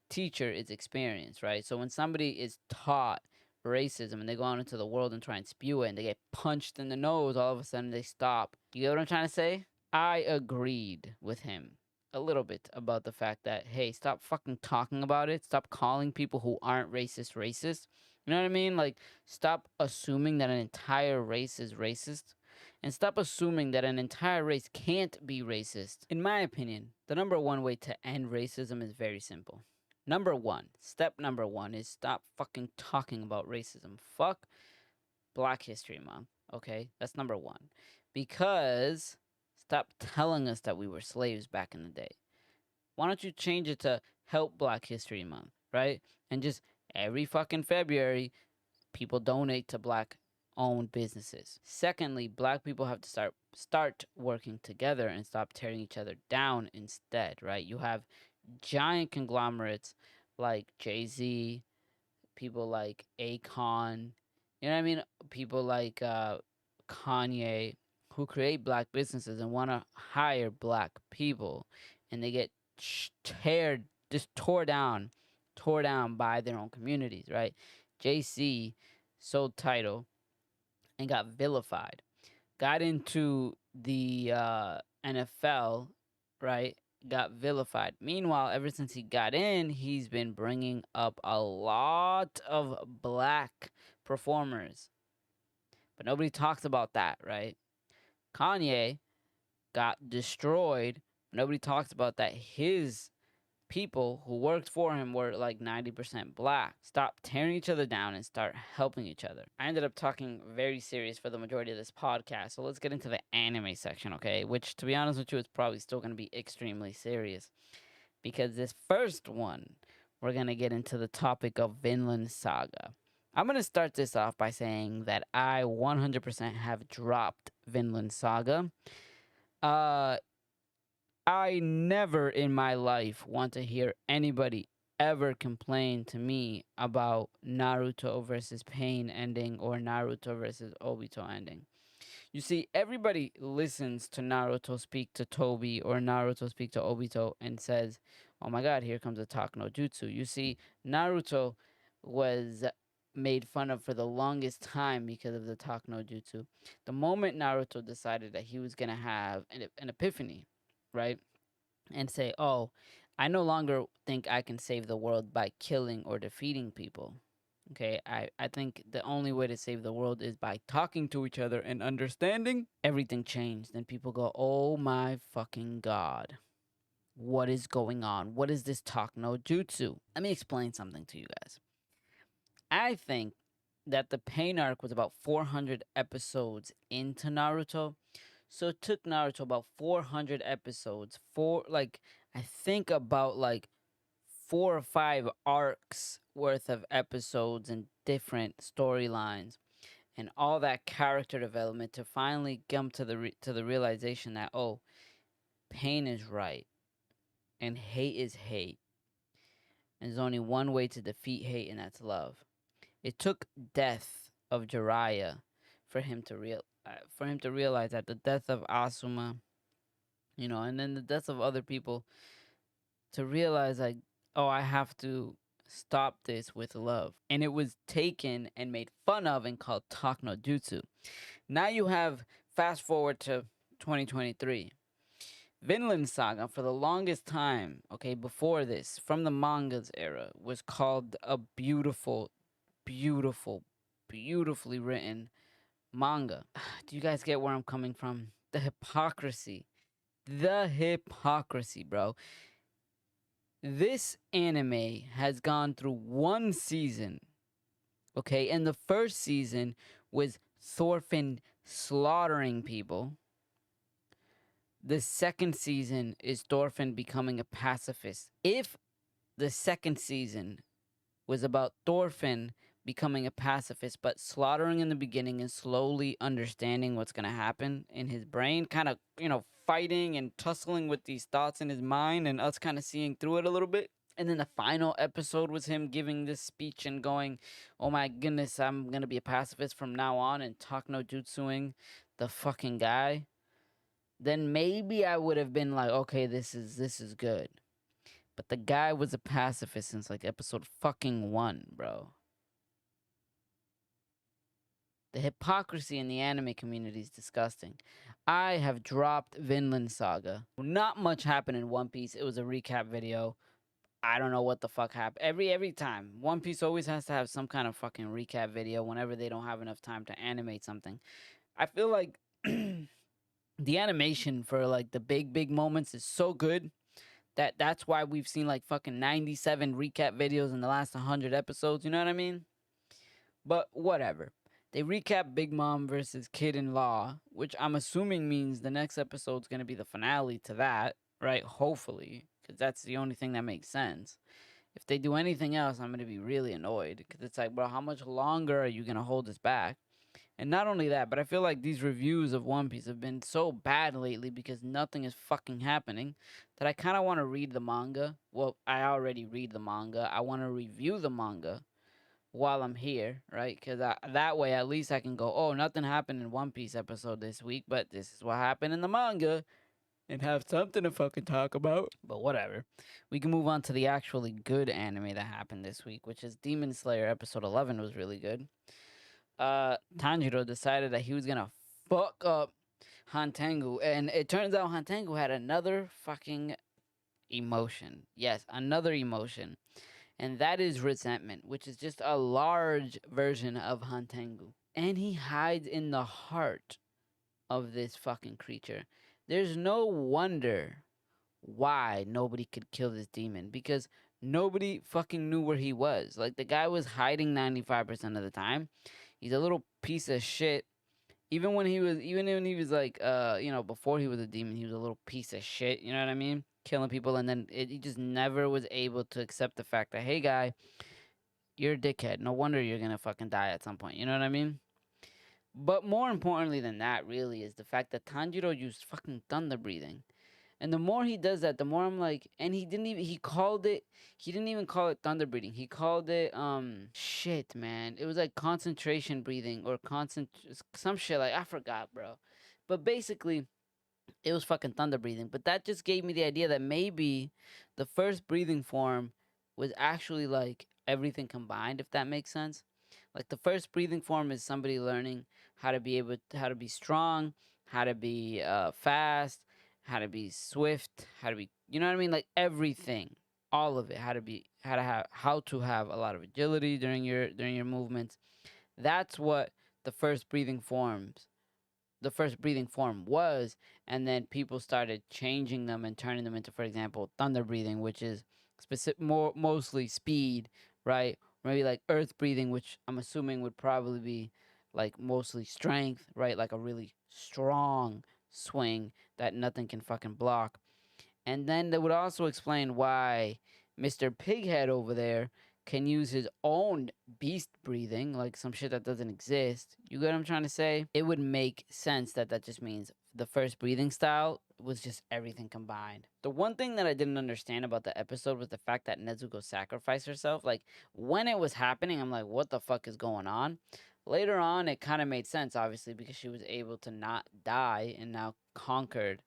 teacher is experience, right? So when somebody is taught racism and they go out into the world and try and spew it and they get punched in the nose, all of a sudden they stop. You get what I'm trying to say? I agreed with him a little bit about the fact that, hey, stop fucking talking about it. Stop calling people who aren't racist racist. You know what I mean? Like, stop assuming that an entire race is racist. And stop assuming that an entire race can't be racist. In my opinion, the number one way to end racism is very simple. Step number one is stop fucking talking about racism. Fuck Black History Month, okay? That's number one. Because stop telling us that we were slaves back in the day. Why don't you change it to Help Black History Month, right? And just every fucking February, people donate to black owned businesses. Secondly, black people have to start working together and stop tearing each other down instead, right? You have giant conglomerates like Jay-Z, people like Akon, you know what I mean? People like Kanye, who create black businesses and want to hire black people, and they get tore down by their own communities, right? JC sold title and got vilified, got into the NFL, right? got vilified. Meanwhile, ever since he got in, he's been bringing up a lot of black performers. But nobody talks about that, right? Kanye got destroyed. Nobody talks about that. His people who worked for him were like 90% black. Stop tearing each other down and start helping each other. I ended up talking very serious for the majority of this podcast, so let's get into the anime section, okay? Which, to be honest with you, is probably still going to be extremely serious. Because this first one, we're going to get into the topic of Vinland Saga. I'm going to start this off by saying that I 100% have dropped Vinland Saga. Uh, I never in my life want to hear anybody ever complain to me about Naruto versus Pain ending or Naruto versus Obito ending. You see, everybody listens to Naruto speak to Toby or Naruto speak to Obito and says, "Oh my god, here comes a talk no jutsu." You see, Naruto was made fun of for the longest time because of the talk no jutsu. The moment Naruto decided that he was going to have an epiphany, right? And say, "Oh, I no longer think I can save the world by killing or defeating people." Okay, I think the only way to save the world is by talking to each other and understanding. Everything changed, and people go, "Oh my fucking god. What is going on? What is this talk no jutsu?" Let me explain something to you guys. I think that the Pain arc was about 400 episodes into Naruto. So it took Naruto about 400 episodes for like I think about like 4 or 5 arcs worth of episodes and different storylines and all that character development to finally come to the realization that, oh, pain is right and hate is hate. And there's only one way to defeat hate, and that's love. It took death of Jiraiya for him to realize that the death of Asuma, and then the death of other people, to realize like, oh, I have to stop this with love. And it was taken and made fun of and called talk no jutsu. Now you have fast forward to 2023. Vinland Saga, for the longest time, okay, before this, from the manga's era, was called a beautiful, beautiful, beautifully written manga. Do you guys get where I'm coming from? The hypocrisy. The hypocrisy, bro. This anime has gone through one season, okay? And the first season was Thorfinn slaughtering people. The second season is Thorfinn becoming a pacifist. If the second season was about Thorfinn becoming a pacifist, but slaughtering in the beginning and slowly understanding what's going to happen in his brain, kind of, fighting and tussling with these thoughts in his mind and us kind of seeing through it a little bit. And then the final episode was him giving this speech and going, "Oh my goodness, I'm going to be a pacifist from now on," and talk no jutsuing the fucking guy. Then maybe I would have been like, okay, this is good. But the guy was a pacifist since like episode fucking 1, bro. The hypocrisy in the anime community is disgusting. I have dropped Vinland Saga. Not much happened in One Piece. It was a recap video. I don't know what the fuck happened. Every time. One Piece always has to have some kind of fucking recap video whenever they don't have enough time to animate something. I feel like the animation for like the big moments is so good that's why we've seen like fucking 97 recap videos in the last 100 episodes, you know what I mean? But whatever. They recap Big Mom versus Kid in Law, which I'm assuming means the next episode's going to be the finale to that, right? Hopefully, because that's the only thing that makes sense. If they do anything else, I'm going to be really annoyed because it's like, bro, how much longer are you going to hold this back? And not only that, but I feel like these reviews of One Piece have been so bad lately because nothing is fucking happening that I kind of want to read the manga. Well, I already read the manga. I want to review the manga while I'm here, right? Because that way at least I can go, oh, nothing happened in One Piece episode this week, but this is what happened in the manga and have something to fucking talk about. But whatever. We can move on to the actually good anime that happened this week, which is Demon Slayer episode 11 was really good. Tanjiro decided that he was gonna fuck up Hantengu, and it turns out Hantengu had another fucking emotion. Yes, another emotion. And that is resentment, which is just a large version of Hantengu. And he hides in the heart of this fucking creature. There's no wonder why nobody could kill this demon, because nobody fucking knew where he was. Like, the guy was hiding 95% of the time. He's a little piece of shit. Even when he was like, before he was a demon, he was a little piece of shit. You know what I mean? Killing people, and then he just never was able to accept the fact that, hey, guy, you're a dickhead. No wonder you're gonna fucking die at some point. You know what I mean? But more importantly than that, really, is the fact that Tanjiro used fucking thunder breathing. And the more he does that, the more I'm like, and he didn't even call it thunder breathing. He called it, shit, man. It was like concentration breathing or some shit. Like, I forgot, bro. But basically, it was fucking thunder breathing. But that just gave me the idea that maybe the first breathing form was actually like everything combined, if that makes sense. Like, the first breathing form is somebody learning how to be strong, how to be fast, how to be swift, how to be, you know what I mean? Like, everything, all of it, how to have a lot of agility during your movements. That's what the first breathing forms the first breathing form was, and then people started changing them and turning them into, for example, thunder breathing, which is mostly speed, right? Maybe like earth breathing, which I'm assuming would probably be like mostly strength, right? Like a really strong swing that nothing can fucking block. And then that would also explain why Mr. Pighead over there can use his own beast breathing, like some shit that doesn't exist. You get what I'm trying to say? It would make sense that that just means the first breathing style was just everything combined. The one thing that I didn't understand about the episode was the fact that Nezuko sacrificed herself. Like, when it was happening, I'm like, what the fuck is going on? Later on, it kind of made sense, obviously, because she was able to not die and now conquered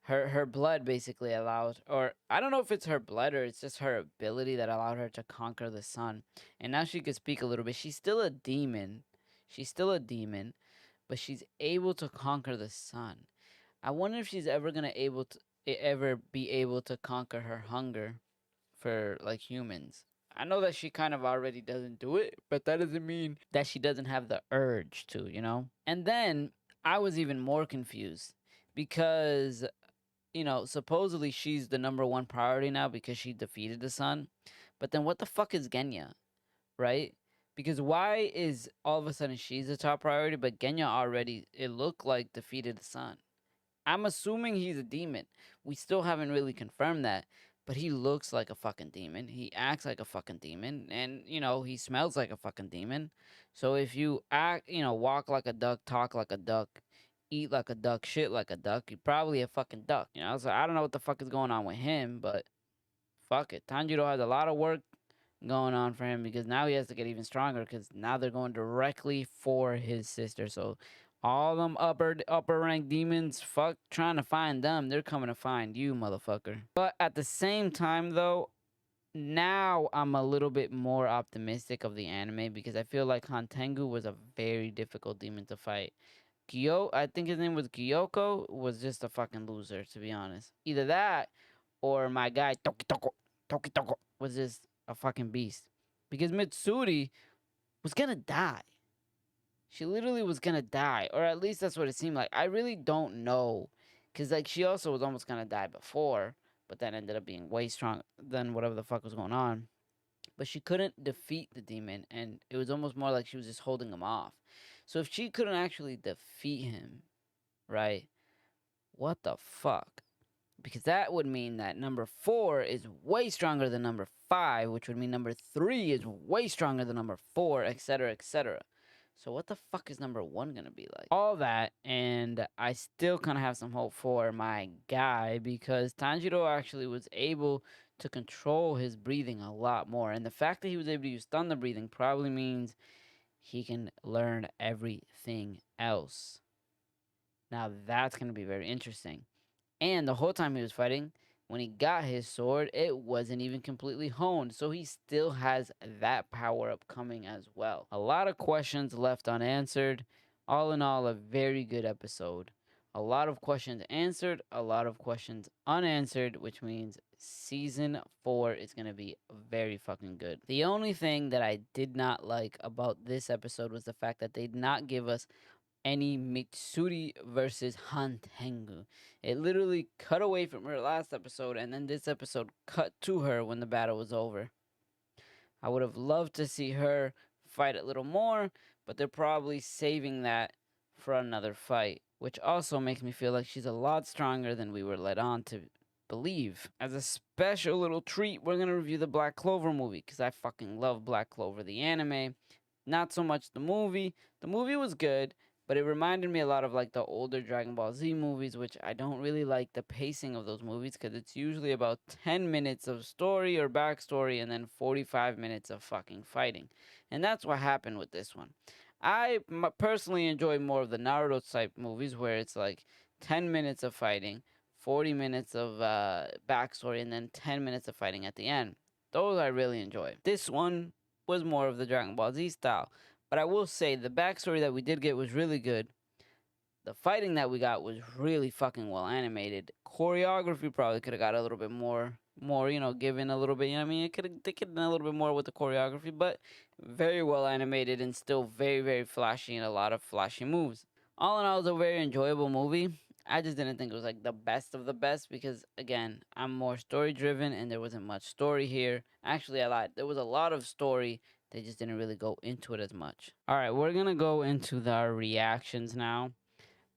her blood basically allowed, or I don't know if it's her blood or it's just her ability that allowed her to conquer the sun. And now she could speak a little bit. She's still a demon. She's still a demon, but she's able to conquer the sun. I wonder if she's ever be able to conquer her hunger for like humans. I know that she kind of already doesn't do it, but that doesn't mean that she doesn't have the urge to, you know? And then I was even more confused because supposedly she's the number one priority now because she defeated the sun. But then what the fuck is Genya, right? Because why is all of a sudden she's the top priority, but Genya already, it looked like, defeated the sun? I'm assuming he's a demon. We still haven't really confirmed that, but he looks like a fucking demon. He acts like a fucking demon, and he smells like a fucking demon. So if you walk like a duck, talk like a duck, eat like a duck, shit like a duck, you're probably a fucking duck. So I don't know what the fuck is going on with him, but fuck it. Tanjiro has a lot of work going on for him because now he has to get even stronger because now they're going directly for his sister. So all them upper rank demons, fuck trying to find them. They're coming to find you, motherfucker. But at the same time though, now I'm a little bit more optimistic of the anime because I feel like Hantengu was a very difficult demon to fight. I think his name was Gyoko, was just a fucking loser, to be honest. Either that or my guy Toki Toko was just a fucking beast. Because Mitsuri was gonna die. She literally was gonna die. Or at least that's what it seemed like. I really don't know. Because, like, she also was almost gonna die before. But that ended up being way stronger than whatever the fuck was going on. But she couldn't defeat the demon. And it was almost more like she was just holding him off. So if she couldn't actually defeat him, right? What the fuck? Because that would mean that number 4 is way stronger than number 5, which would mean number 3 is way stronger than number 4, etc., etc. So what the fuck is number 1 gonna be like? All that, and I still kind of have some hope for my guy because Tanjiro actually was able to control his breathing a lot more, and the fact that he was able to use thunder breathing probably means he can learn everything else. Now that's gonna be very interesting. And the whole time he was fighting, when he got his sword, it wasn't even completely honed. So he still has that power up coming as well. A lot of questions left unanswered. All in all, a very good episode. A lot of questions answered, a lot of questions unanswered, which means season 4 is going to be very fucking good. The only thing that I did not like about this episode was the fact that they did not give us any Mitsuri versus Hantengu. It literally cut away from her last episode, and then this episode cut to her when the battle was over. I would have loved to see her fight a little more, but they're probably saving that for another fight, which also makes me feel like she's a lot stronger than we were led on to believe. As a special little treat, we're gonna review the Black Clover movie, because I fucking love Black Clover, the anime. Not so much the movie. The movie was good, but it reminded me a lot of like the older Dragon Ball Z movies, which I don't really like the pacing of those movies because it's usually about 10 minutes of story or backstory and then 45 minutes of fucking fighting. And that's what happened with this one. I personally enjoy more of the Naruto type movies where it's like 10 minutes of fighting, 40 minutes of backstory, and then 10 minutes of fighting at the end. Those I really enjoy. This one was more of the Dragon Ball Z style. But I will say the backstory that we did get was really good. The fighting that we got was really fucking well animated. Choreography probably could have got a little bit more, given a little bit. You know what I mean? They could have done a little bit more with the choreography, but very well animated and still very, very flashy and a lot of flashy moves. All in all, it was a very enjoyable movie. I just didn't think it was like the best of the best because, again, I'm more story driven and there wasn't much story here. Actually, I lied. There was a lot of story. They just didn't really go into it as much. All right, we're gonna go into our reactions now.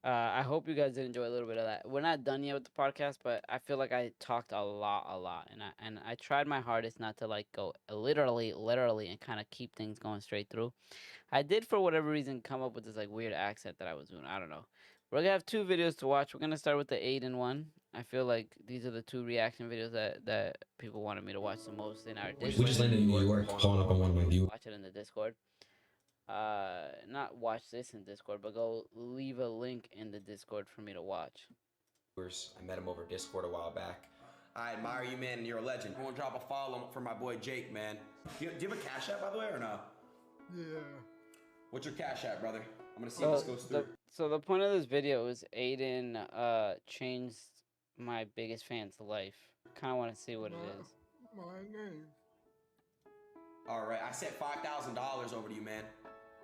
I hope you guys did enjoy a little bit of that. We're not done yet with the podcast, but I feel like I talked a lot, and I tried my hardest not to like go literally, and kind of keep things going straight through. I did, for whatever reason, come up with this like weird accent that I was doing. I don't know. We're gonna have 2 videos to watch. We're gonna start with the Aiden one. I feel like these are the 2 reaction videos that people wanted me to watch the most in our Discord. We just landed in New York, pulling up on one of my viewers. Watch it in the Discord. Not watch this in Discord, but go leave a link in the Discord for me to watch. I met him over Discord a while back. I admire you, man, and you're a legend. I want to drop a follow for my boy Jake, man. Do you have a Cash App, by the way, or no? Yeah. What's your Cash App, brother? I'm gonna see if this goes through. So the point of this video is Aiden changed my biggest fan's life. Kind of want to see what it is. My name. All right, I sent $5,000 over to you, man.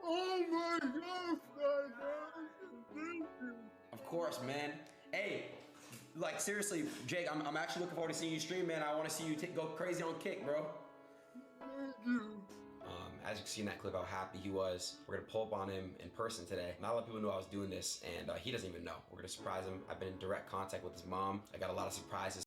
Oh my gosh, thank you. Of course, man. Hey, like seriously, Jake, I'm actually looking forward to seeing you stream, man. I want to see you go crazy on Kick, bro. Thank you. As you can see in that clip how happy he was. We're gonna pull up on him in person today. Not a lot of people knew I was doing this, and he doesn't even know. We're gonna surprise him. I've been in direct contact with his mom. I got a lot of surprises.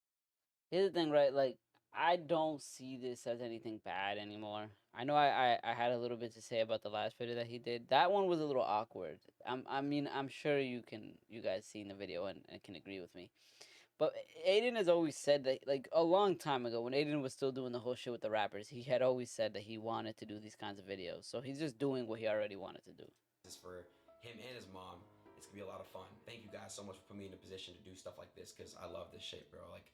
Here's the thing, right? Like, I don't see this as anything bad anymore. I know I had a little bit to say about the last video that he did. That one was a little awkward. I'm sure you guys seen the video and can agree with me. But Aiden has always said that, like, a long time ago, when Aiden was still doing the whole shit with the rappers, he had always said that he wanted to do these kinds of videos. So he's just doing what he already wanted to do. This is for him and his mom. It's gonna be a lot of fun. Thank you guys so much for putting me in a position to do stuff like this, because I love this shit, bro. Like,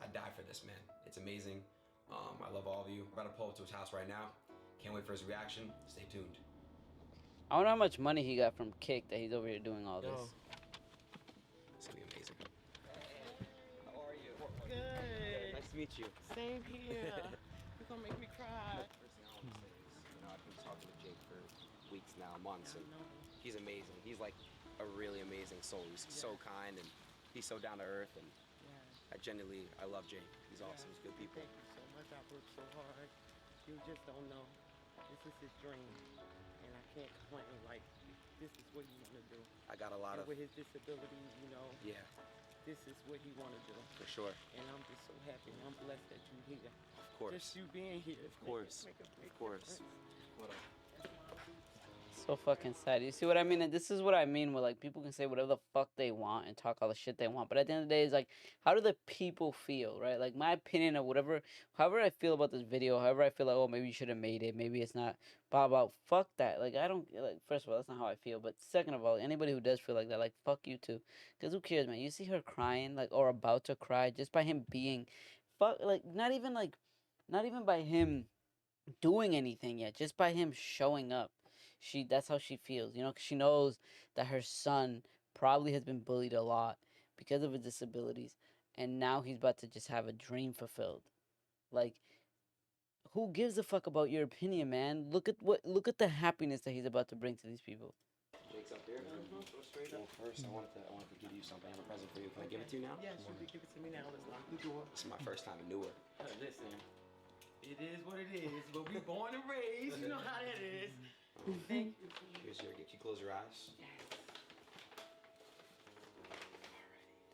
I die for this, man. It's amazing. I love all of you. We're about to pull up to his house right now. Can't wait for his reaction. Stay tuned. I wonder how much money he got from Kick that he's over here doing all this. It's gonna be amazing. How are you? Good. Nice to meet you. Same here. You're gonna make me cry. First thing I want to say is, I've been talking to Jake for weeks now, months, and he's amazing. He's like a really amazing soul. He's so kind, and he's so down to earth, and I love Jake. He's awesome. He's good people. Thank you so much. I worked so hard. You just don't know. This is his dream, and I can't complain. Like, this is what he want to do. I got a lot And of, with his disability, yeah, this is what he want to do. for sure. And I'm just so happy. And I'm blessed that you here. Of course. Just you being here. Of course. Of course. What up? So fucking sad. You see what I mean? And this is what I mean with, like, people can say whatever the fuck they want and talk all the shit they want, but at the end of the day, it's like, how do the people feel, right? Like, my opinion of however I feel about this video, however I feel like, oh, maybe you should have made it, maybe it's not, blah, blah, fuck that. Like, I don't, like, first of all, that's not how I feel, but second of all, anybody who does feel like that, like, fuck you too. Because who cares, man? You see her crying, like, or about to cry, just by him being, not even by him doing anything yet, just by him showing up. That's how she feels, 'cause she knows that her son probably has been bullied a lot because of his disabilities, and now he's about to just have a dream fulfilled. Like, who gives a fuck about your opinion, man? Look at the happiness that he's about to bring to these people. Jake's up there. Go straight up. Well, first, I wanted to give you something. I have a present for you. Can I give it to you now? Yes, you can give it to me now. Let's lock the door. This is my first time in Newark. Listen, it is what it is, but we born and raised. You know how that is. Thank you. Here's your gift. You close your eyes.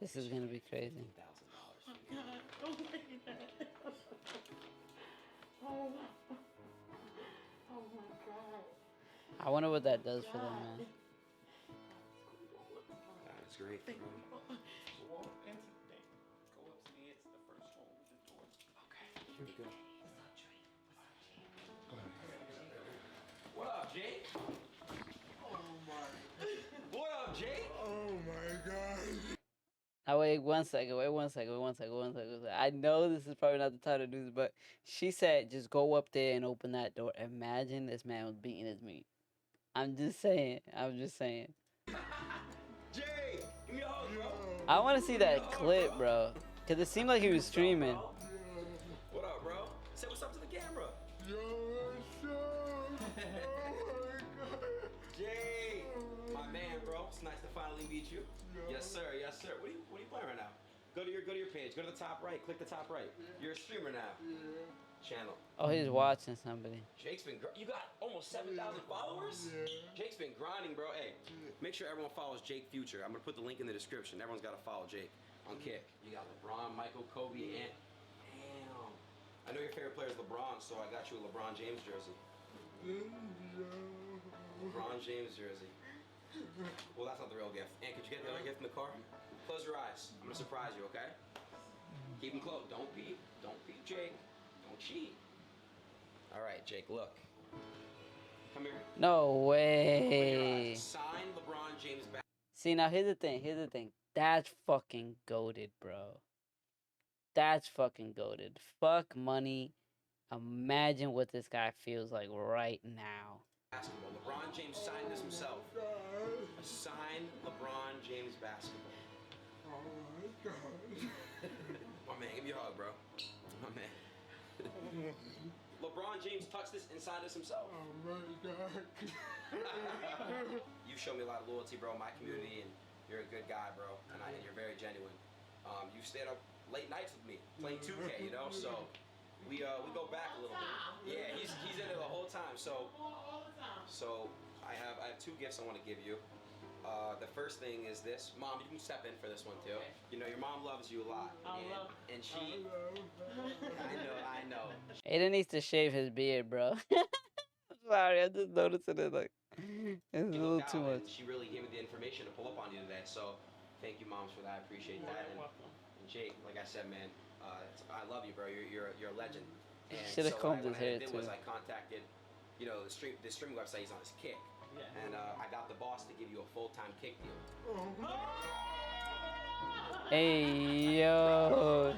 This is gonna be crazy. $1,000. God, don't make that. Oh my God. I wonder what that does for them, man. That's great. Thank you. Walk into the thing. Go upstairs. The first room with the door. Okay, here we go. What up, Jake? Oh my. What up, Jake? Oh my God. Now wait one second. I know this is probably not the time to do this, but she said just go up there and open that door. Imagine this man was beating his meat. I'm just saying. Jake, give me a hug, bro. I want to see that clip, bro, because it seemed like he was streaming. What up, bro? Say what's up to the camera. Yo, what's up? Oh my God. Jake, my man, bro. It's nice to finally meet you. Yes, sir. Yes, sir. What are you playing right now? Go to your page. Go to the top right. Click the top right. You're a streamer now. Yeah. Channel. Oh, he's watching somebody. Jake's been. You got almost 7,000 followers. Yeah. Jake's been grinding, bro. Hey, make sure everyone follows Jake Future. I'm gonna put the link in the description. Everyone's gotta follow Jake on Kick. You got LeBron, Michael, Kobe, and damn. I know your favorite player is LeBron, so I got you a LeBron James jersey. LeBron James jersey. Well, that's not the real gift. And could you get the other gift in the car? Close your eyes. I'm gonna surprise you, okay? Keep them closed. Don't peep, Jake. Don't cheat. All right, Jake. Look. Come here. No Open your way. eyes. Sign LeBron James back. See, now here's the thing. That's fucking goated, bro. That's fucking goated. Fuck money. Imagine what this guy feels like right now. Basketball. LeBron James signed this himself. A signed LeBron James basketball. Oh my God. My man, give me a hug, bro. My man. LeBron James touched this and signed this himself. Oh my God. You show me a lot of loyalty, bro, in my community, and you're a good guy, bro, and you're very genuine. You stayed up late nights with me playing 2K, you know, so we go back a little bit. Yeah, he's in it the whole time. So I have two gifts I want to give you. The first thing is this. Mom, you can step in for this one too. You know, your mom loves you a lot, and she. I know. Aiden needs to shave his beard, bro. Sorry, I just noticed it. Like, it's a She little looked too out, much. and she really gave me the information to pull up on you today. So, thank you, moms, for that. I appreciate that. And Jake, like I said, man, I love you, bro. You're a legend. And Shoulda combed what his hair, I did too. was I contacted, the streaming website he's on is Kick, and I got the boss to give you a full-time Kick deal. Hey, yo.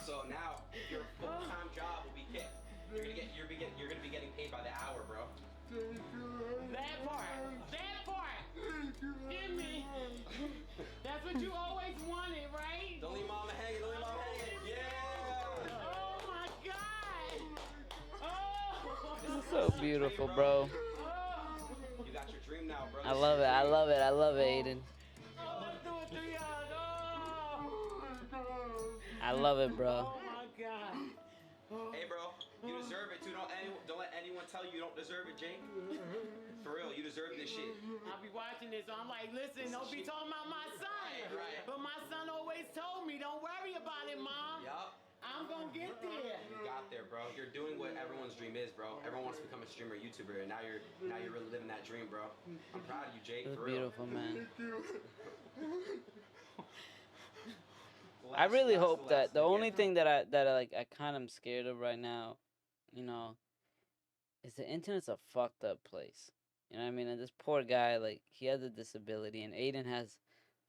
So now your full-time job will be Kick. You're gonna be getting paid by the hour, bro. That part. Give me. That's what you always wanted, right? Don't leave mama hanging. Yeah. Oh my God. Oh. This is so beautiful, bro. You got your dream now, bro. I love it, Aiden. Oh, let's do it, 3 hours. Oh. I love it, bro. Oh my God. Hey, bro, you deserve it too. Don't let anyone tell you don't deserve it, Jake. For real, you deserve this shit. I'll be watching this. So I'm like, listen, don't be talking about my son. Right. But my son always told me, don't worry about it, Mom. Yup. I'm gonna get there. You got there, bro. You're doing what everyone's dream is, bro. Everyone wants to become a streamer, YouTuber, and now you're really living that dream, bro. I'm proud of you, Jake. It's For real. beautiful, man. The I really last hope that the gift. only thing that I kind of am scared of right now, is the internet's a fucked up place. You know what I mean? And this poor guy, like, he has a disability, and Aiden has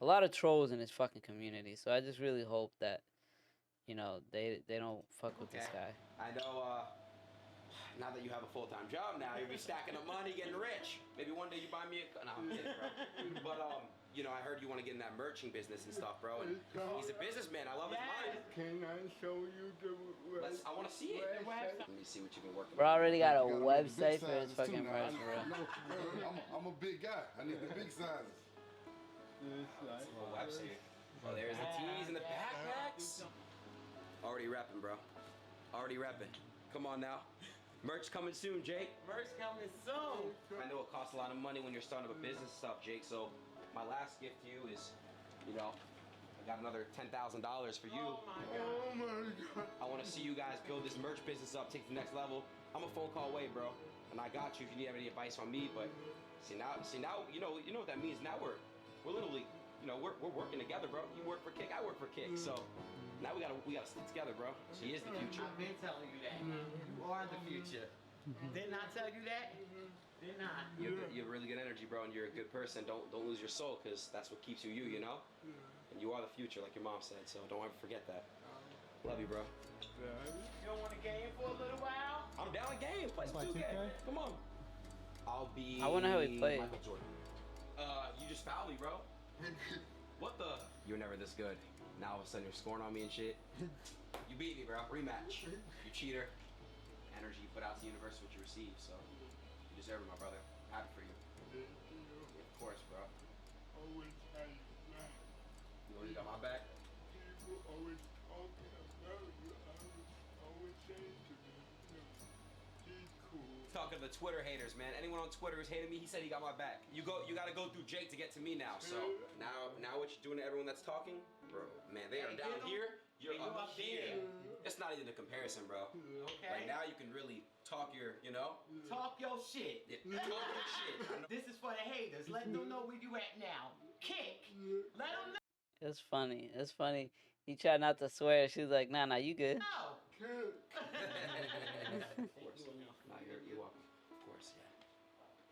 a lot of trolls in his fucking community. So I just really hope that, they don't fuck with this Okay. guy. I know Now that you have a full-time job now, you'll be stacking up money, getting rich. Maybe one day you buy me a... No, I'm kidding, bro. But, you know, I heard you want to get in that merching business and stuff, bro. And he's a businessman. I love his mind. Can I show you the I want to see it. website? Let me see what you've been working Bro on. already got a You gotta make the website big for his sizes, fucking too, now. merch, bro. I'm a big guy. I need the big sizes. Oh, website. Oh, there's the tees and the backpacks. Already repping, bro. Already repping. Come on now. Merch coming soon, Jake. Merch coming soon. I know it costs a lot of money when you're starting up a business and stuff, Jake. So my last gift to you is, you know, I got another $10,000 for you. Oh my God. Oh my God. I want to see you guys build this merch business up, take it to the next level. I'm a phone call away, bro, and I got you if you need any advice on me. But see now, you know what that means. Now we're literally, you know, we're working together, bro. You work for Kick, I work for Kick. So now we gotta stick together, bro. She is the future. I've been telling you that. You are the future. Didn't I tell you that? Didn't I? You have really good energy, bro, and you're a good person. Don't lose your soul, cause that's what keeps you, you know. And you are the future, like your mom said. So don't ever forget that. Love you, bro. You don't want to game for a little while? I'm down in game. Play some 2K. Come on. I'll be. I wonder how he played. Michael Jordan. You just fouled me, bro. What the? You were never this good. Now all of a sudden you're scoring on me and shit. You beat me, bro. Rematch. You cheater. Energy you put out to the universe, what you receive. So you deserve it, my brother. Happy for you. Of course, bro. Always had your back. You always got my back. People always talking about you. Always saying to me, he's cool. Talking to the Twitter haters, man. Anyone on Twitter who's hating me, he said he got my back. You gotta go through Jake to get to me now. So now what you're doing to everyone that's talking, bro, man, they are down here. You're up here. It's not even a comparison, bro. Okay. Right now you can really talk your, you know? Talk your shit. Yeah, talk your shit. This is for the haters. Let them know where you at now. Kick. Let them know. It's funny. It's funny. He tried not to swear. She was like, nah, you good. Of course. Nah, you're welcome. Of course, yeah.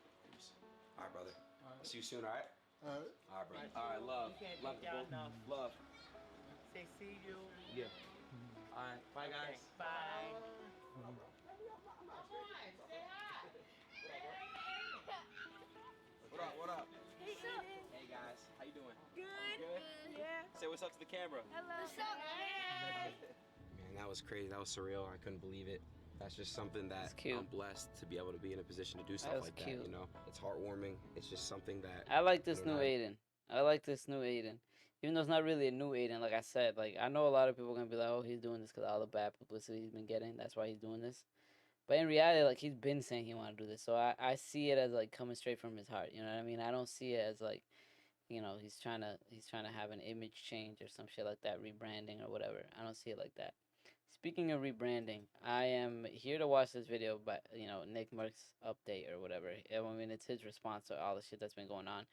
Of course. All right, brother. I'll see you soon, all right? All right, brother. All right, love. You can't Love thank y'all enough. Love. Say see you. Yeah. All right. Bye, guys. Okay, bye. What up? What's up? Hey, guys. How you doing? Good. Good? Yeah. Say what's up to the camera. Hello. What's up, man? Man, that was crazy. That was surreal. I couldn't believe it. That's just something that That's cute. I'm blessed to be able to be in a position to do stuff was like cute. that. You know, it's heartwarming. It's just something that I like this you know, new Aiden. I like this new Aiden. Even though it's not really a new Aiden, like I said, like I know a lot of people are gonna be like, oh, he's doing this because all the bad publicity he's been getting. That's why he's doing this. But in reality, like he's been saying he want to do this. So I see it as like coming straight from his heart. You know what I mean? I don't see it as like, you know, he's trying to have an image change or some shit like that, rebranding or whatever. I don't see it like that. Speaking of rebranding, I am here to watch this video, but you know, Nick Merck's update or whatever. I mean, it's his response to all the shit that's been going on.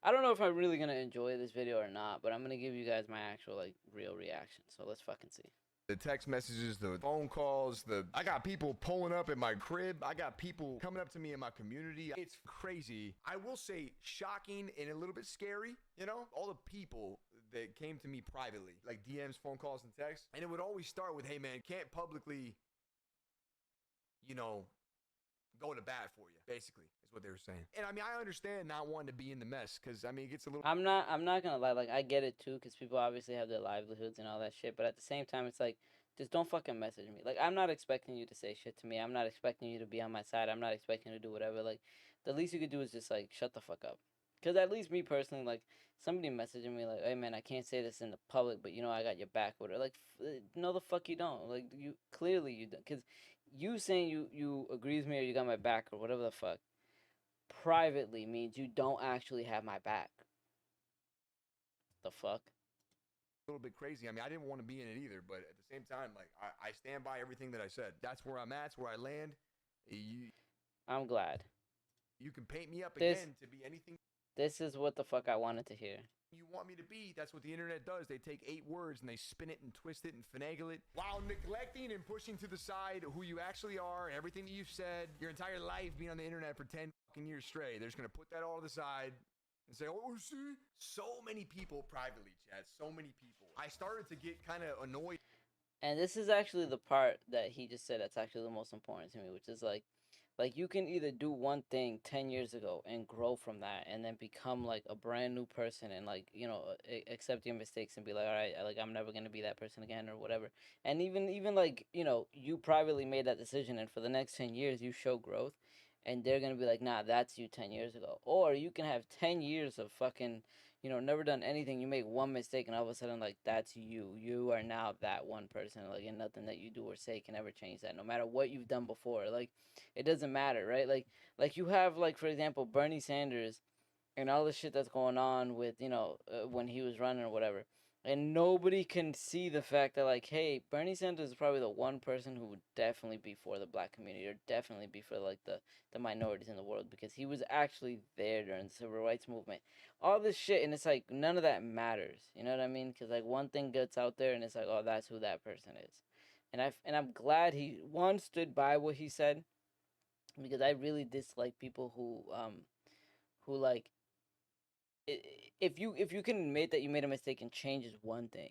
I don't know if I'm really gonna enjoy this video or not, but I'm gonna give you guys my actual like real reaction. So let's fucking see. The text messages, the phone calls, I got people pulling up at my crib. I got people coming up to me in my community. It's crazy. I will say shocking and a little bit scary, you know? All the people that came to me privately, like DMs, phone calls, and texts. And it would always start with, hey man, can't publicly, you know, go to bat for you, basically, is what they were saying. And I mean, I understand not wanting to be in the mess, because I mean, it gets a little... I'm not gonna lie, like I get it too, because people obviously have their livelihoods and all that shit, but at the same time, it's like, just don't fucking message me. Like, I'm not expecting you to say shit to me. I'm not expecting you to be on my side. I'm not expecting you to do whatever. Like, the least you could do is just, like, shut the fuck up. Because at least me personally, like, somebody messaging me, like, hey, man, I can't say this in the public, but, you know, I got your back with it. Like, no, the fuck you don't. Like, clearly you don't. Because you saying you agree with me or you got my back or whatever the fuck, privately means you don't actually have my back. The fuck? A little bit crazy. I mean, I didn't want to be in it either, but at the same time, like, I stand by everything that I said. That's where I'm at. That's where I land. I'm glad. You can paint me up This- again to be anything This is what the fuck I wanted to hear. you want me to be. That's what the internet does. They take 8 words and they spin it and twist it and finagle it while neglecting and pushing to the side who you actually are and everything that you've said your entire life being on the internet for 10 fucking years straight. They're just going to put that all to the side and say, oh, see? So many people privately, Chad. So many people. I started to get kind of annoyed. And this is actually the part that he just said that's actually the most important to me, which is like you can either do one thing 10 years ago and grow from that and then become like a brand new person and like accept your mistakes and be like, all right, like I'm never going to be that person again or whatever. And even like you privately made that decision and for the next 10 years you show growth and they're going to be like, nah, that's you 10 years ago. Or you can have 10 years of fucking never done anything. You make one mistake, and all of a sudden, like, that's you. You are now that one person. Like, and nothing that you do or say can ever change that. No matter what you've done before, like, it doesn't matter, right? Like you have, like, for example, Bernie Sanders and all the shit that's going on with when he was running or whatever. And nobody can see the fact that like, hey, Bernie Sanders is probably the one person who would definitely be for the black community or definitely be for like the minorities in the world because he was actually there during the civil rights movement. All this shit, and it's like none of that matters. You know what I mean? Because like one thing gets out there, and it's like, oh, that's who that person is. And I'm glad he one stood by what he said because I really dislike people who like if you can admit that you made a mistake and change is one thing,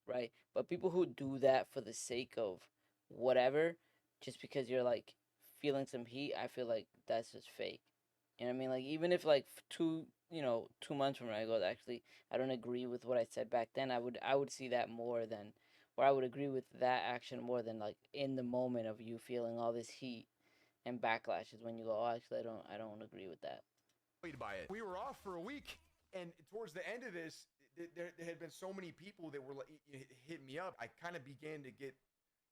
right? But people who do that for the sake of whatever, just because you're like feeling some heat, I feel like that's just fake. You know what I mean? Like even if like 2 months from now I go, actually I don't agree with what I said back then, I would see that more than, or I would agree with that action more than like in the moment of you feeling all this heat and backlash is when you go, oh, actually I don't agree with that. By it. We were off for a week, and towards the end of this, there had been so many people that were like, hit me up. I kind of began to get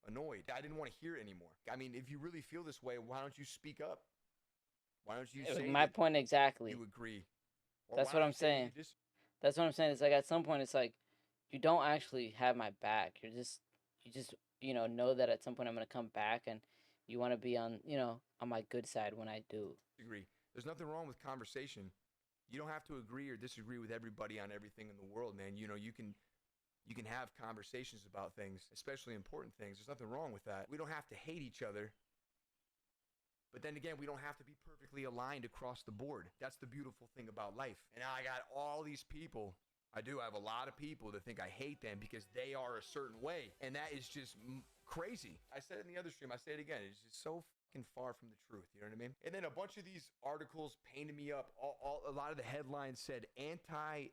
annoyed. I didn't want to hear it anymore. I mean, if you really feel this way, why don't you speak up? Why don't you say My point exactly. you agree? Or That's why what don't I'm you say saying. That's what I'm saying. It's like at some point, it's like you don't actually have my back. You just know that at some point I'm gonna come back, and you want to be on my good side when I do. disagree? There's nothing wrong with conversation. You don't have to agree or disagree with everybody on everything in the world, man. You can have conversations about things, especially important things. There's nothing wrong with that. We don't have to hate each other. But then again, we don't have to be perfectly aligned across the board. That's the beautiful thing about life. And now I got all these people. I do have a lot of people that think I hate them because they are a certain way. And that is just crazy. I said it in the other stream. I say it again. It's just so fucking far from the truth. You know what I mean? And then a bunch of these articles painted me up. A lot of the headlines said anti-LGB.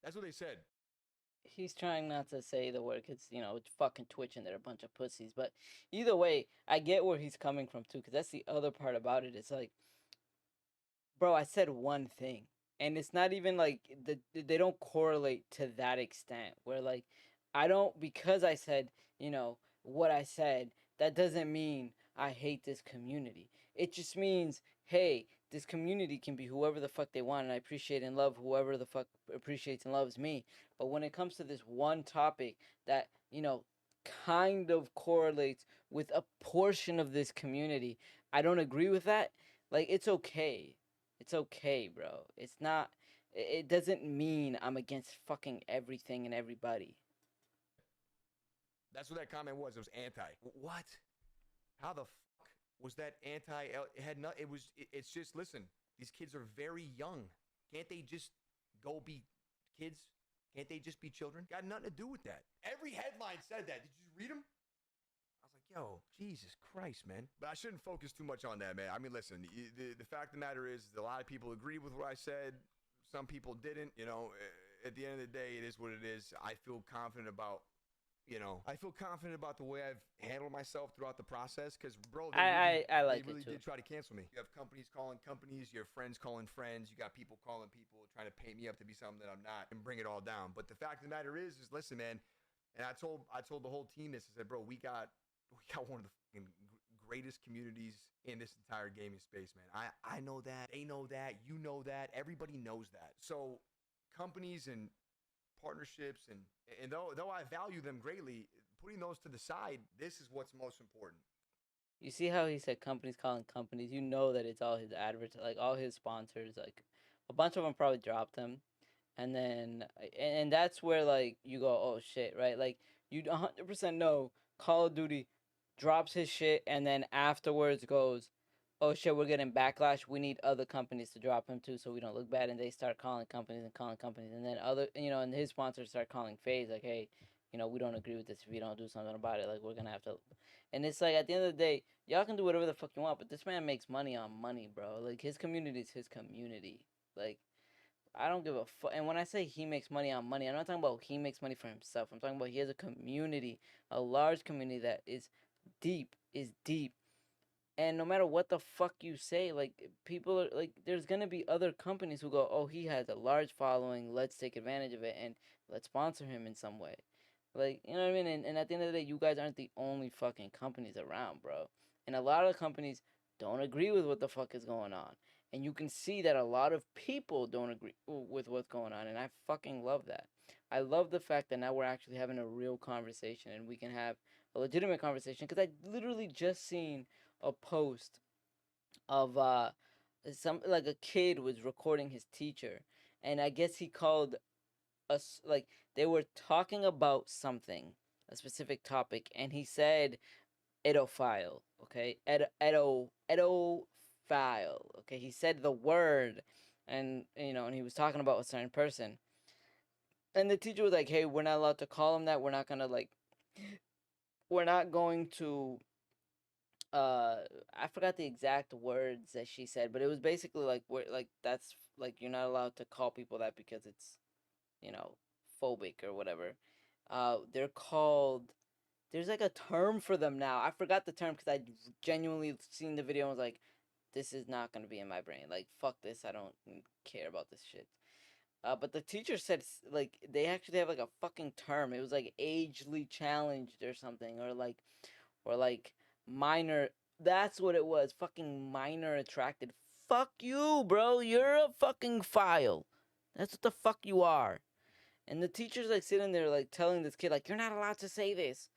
That's what they said. He's trying not to say the word because it's fucking Twitch and they're a bunch of pussies. But either way, I get where he's coming from too. Because that's the other part about it. It's like, bro, I said one thing, and it's not even like they don't correlate to that extent. Where like, I don't because I said what I said. That doesn't mean I hate this community. It just means, hey, this community can be whoever the fuck they want, and I appreciate and love whoever the fuck appreciates and loves me. But when it comes to this one topic that kind of correlates with a portion of this community, I don't agree with that. Like it's okay. It's okay, bro. It's not. It doesn't mean I'm against fucking everything and everybody. That's what that comment was. It was anti. What? How the fuck was that anti? It had not. It was. It's just listen. These kids are very young. Can't they just go be kids? Can't they just be children? Got nothing to do with that. Every headline said that. Did you read them? I was like, yo, Jesus Christ, man. But I shouldn't focus too much on that, man. I mean, listen, the fact of the matter is a lot of people agreed with what I said. Some people didn't. At the end of the day, it is what it is. I feel confident about the way I've handled myself throughout the process. Because, bro, I like they really it too. did try to cancel me. You have companies calling companies. You have friends calling friends. You got people calling people, trying to paint me up to be something that I'm not, and bring it all down. But the fact of the matter is listen, man. And I told the whole team this. I said, bro, we got one of the fucking greatest communities in this entire gaming space, man. I know that. They know that. You know that. Everybody knows that. So companies and partnerships and though I value them greatly, putting those to the side, this is what's most important. You see how he said companies calling companies? You know that it's all his like all his sponsors. Like a bunch of them probably dropped him, and then and that's where like you go, oh shit, right? Like you 100% know Call of Duty drops his shit, and then afterwards goes, oh shit, we're getting backlash. We need other companies to drop him too, so we don't look bad. And they start calling companies and calling companies, and then other, and his sponsors start calling FaZe like, hey, we don't agree with this. If you don't do something about it, like we're gonna have to. And it's like at the end of the day, y'all can do whatever the fuck you want, but this man makes money on money, bro. Like his community is his community. Like I don't give a fuck. And when I say he makes money on money, I'm not talking about he makes money for himself. I'm talking about he has a community, a large community that is deep. And no matter what the fuck you say, like people are like, there's gonna be other companies who go, oh, he has a large following. Let's take advantage of it and let's sponsor him in some way. Like, you know what I mean? And at the end of the day, you guys aren't the only fucking companies around, bro. And a lot of companies don't agree with what the fuck is going on. And you can see that a lot of people don't agree with what's going on. And I fucking love that. I love the fact that now we're actually having a real conversation and we can have a legitimate conversation. Because I literally just seen a post of some, like, a kid was recording his teacher. And I guess he called us, like, they were talking about something, a specific topic, and he said edophile, okay? Edophile, okay? He said the word, and, and he was talking about a certain person. And the teacher was like, hey, we're not allowed to call him that. We're not gonna, like, we're not going to, I forgot the exact words that she said, but it was basically like, we're, like, that's, like, you're not allowed to call people that because it's, phobic or whatever. They're called. There's like a term for them now. I forgot the term because I genuinely seen the video and was like, this is not gonna be in my brain. Like, fuck this. I don't care about this shit. But the teacher said, like, they actually have like a fucking term. It was like agely challenged or something, or like minor. That's what it was. Fucking minor attracted. Fuck you, bro. You're a fucking file. That's what the fuck you are. And the teacher's like sitting there like telling this kid like, you're not allowed to say this.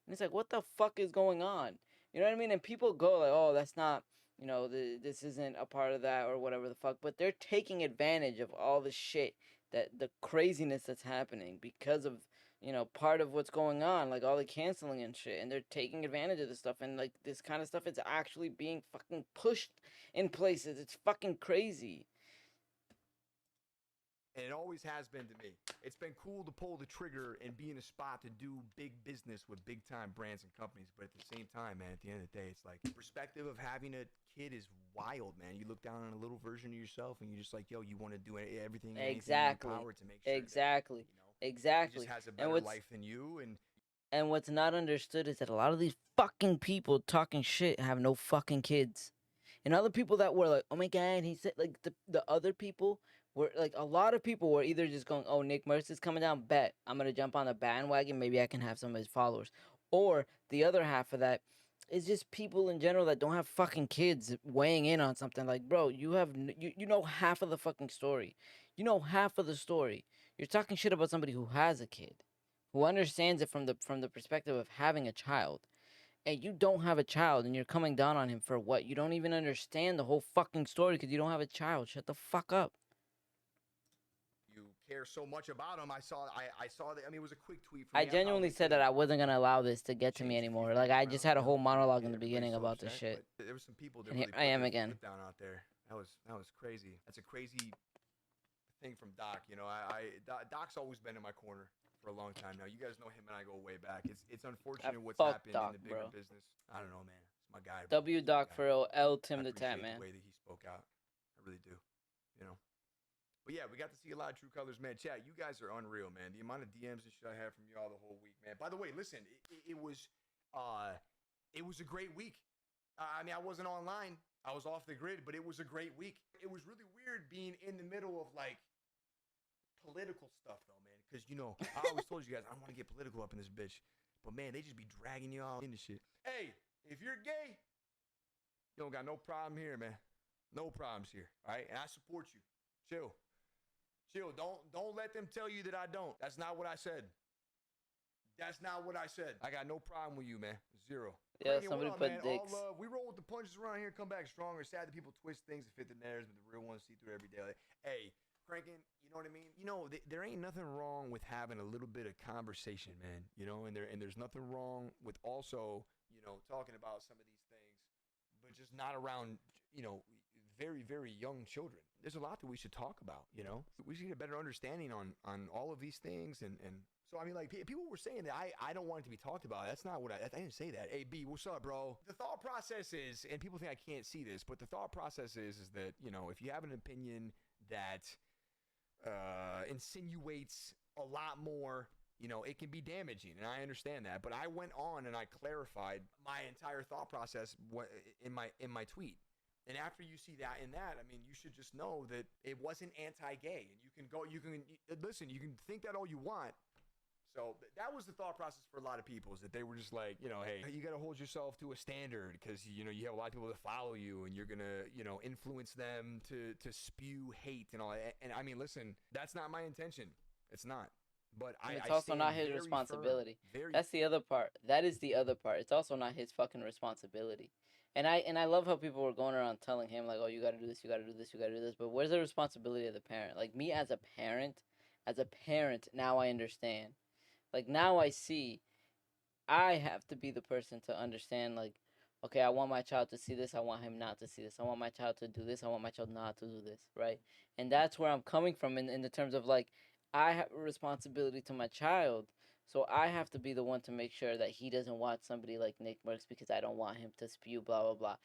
And it's like, what the fuck is going on? You know what I mean? And people go like, oh, that's not, this isn't a part of that or whatever the fuck. But they're taking advantage of all the shit, that the craziness that's happening because of, part of what's going on, like all the canceling and shit. And they're taking advantage of this stuff. And like this kind of stuff is actually being fucking pushed in places. It's fucking crazy. And it always has been to me. It's been cool to pull the trigger and be in a spot to do big business with big time brands and companies. But at the same time, man, at the end of the day, it's like the perspective of having a kid is wild, man. You look down on a little version of yourself and you're just like, yo, you want to do everything and Exactly. anything in your power to make sure Exactly. that, Exactly. he just has a better life than you. And what's not understood is that a lot of these fucking people talking shit have no fucking kids. And other people that were like, oh my god, he said, like, the other people were like, a lot of people were either just going, oh, Nick Mercer's coming down, bet I'm gonna jump on the bandwagon, maybe I can have some of his followers. Or the other half of that is just people in general that don't have fucking kids weighing in on something. Like, bro, you know half of the fucking story. You know half of the story. You're talking shit about somebody who has a kid, who understands it from the perspective of having a child. And you don't have a child and you're coming down on him for what? You don't even understand the whole fucking story because you don't have a child. Shut the fuck up. You care so much about him. I saw that. I mean, it was a quick tweet from I genuinely said that I wasn't going to allow this to get to me anymore. Like, I just had a whole monologue in the beginning about this shit. There were some people that And really here put I am their again. foot down out there. That was crazy. That's a crazy thing from Doc. Doc's always been in my corner for a long time now. You guys know him and I go way back. It's unfortunate what's happened Doc, in the bigger bro. business. I don't know, man. It's my guy. Bro. W Doc for L Tim I the Tap appreciate Man. the way that he spoke out. I really do. But yeah, we got to see a lot of true colors, man. Chat, you guys are unreal, man. The amount of DMs and shit I had from y'all the whole week, man. By the way, listen, it was a great week. I mean, I wasn't online. I was off the grid, but it was a great week. It was really weird being in the middle of like political stuff though, man. Because I always told you guys I don't want to get political up in this bitch, but man, they just be dragging you all into shit. Hey, if you're gay, you don't got no problem here, man. No problems here, all right? And I support you. Chill. Don't let them tell you that I don't. That's not what I said. I got no problem with you, man. Zero. Yeah, Cranky, somebody what up, put man? dicks. All love. We roll with the punches around here, come back stronger. Sad that people twist things to fit the narratives, but the real ones see through every day. Like, hey, cranking, you know what I mean? There ain't nothing wrong with having a little bit of conversation, man. And there's nothing wrong with also, talking about some of these things. but just not around, very, very young children. There's a lot that we should talk about, We should get a better understanding on all of these things. And so, I mean, like, people were saying that I don't want it to be talked about. That's not what I didn't say that. Hey, B, what's up, bro? The thought process is, and people think I can't see this, but the thought process is that, if you have an opinion that insinuates a lot more, it can be damaging, and I understand that. But I went on and I clarified my entire thought process in my tweet. And after you see that in that, I mean, you should just know that it wasn't anti-gay. And you can listen, you can think that all you want. So that was the thought process for a lot of people, is that they were just like, hey, you got to hold yourself to a standard, because, you have a lot of people that follow you, and you're going to, influence them to spew hate and all that. And I mean, listen, that's not my intention. It's not. But it's also not his responsibility. That's the other part. That is the other part. It's also not his fucking responsibility. And I love how people were going around telling him, like, oh, you got to do this, you got to do this, you got to do this. But where's the responsibility of the parent? Like, me as a parent, now I understand. Like, now I see I have to be the person to understand, like, okay, I want my child to see this. I want him not to see this. I want my child to do this. I want my child not to do this, right? And that's where I'm coming from in the terms of, like, I have a responsibility to my child. So I have to be the one to make sure that he doesn't watch somebody like Nick Merckx, because I don't want him to spew blah, blah, blah.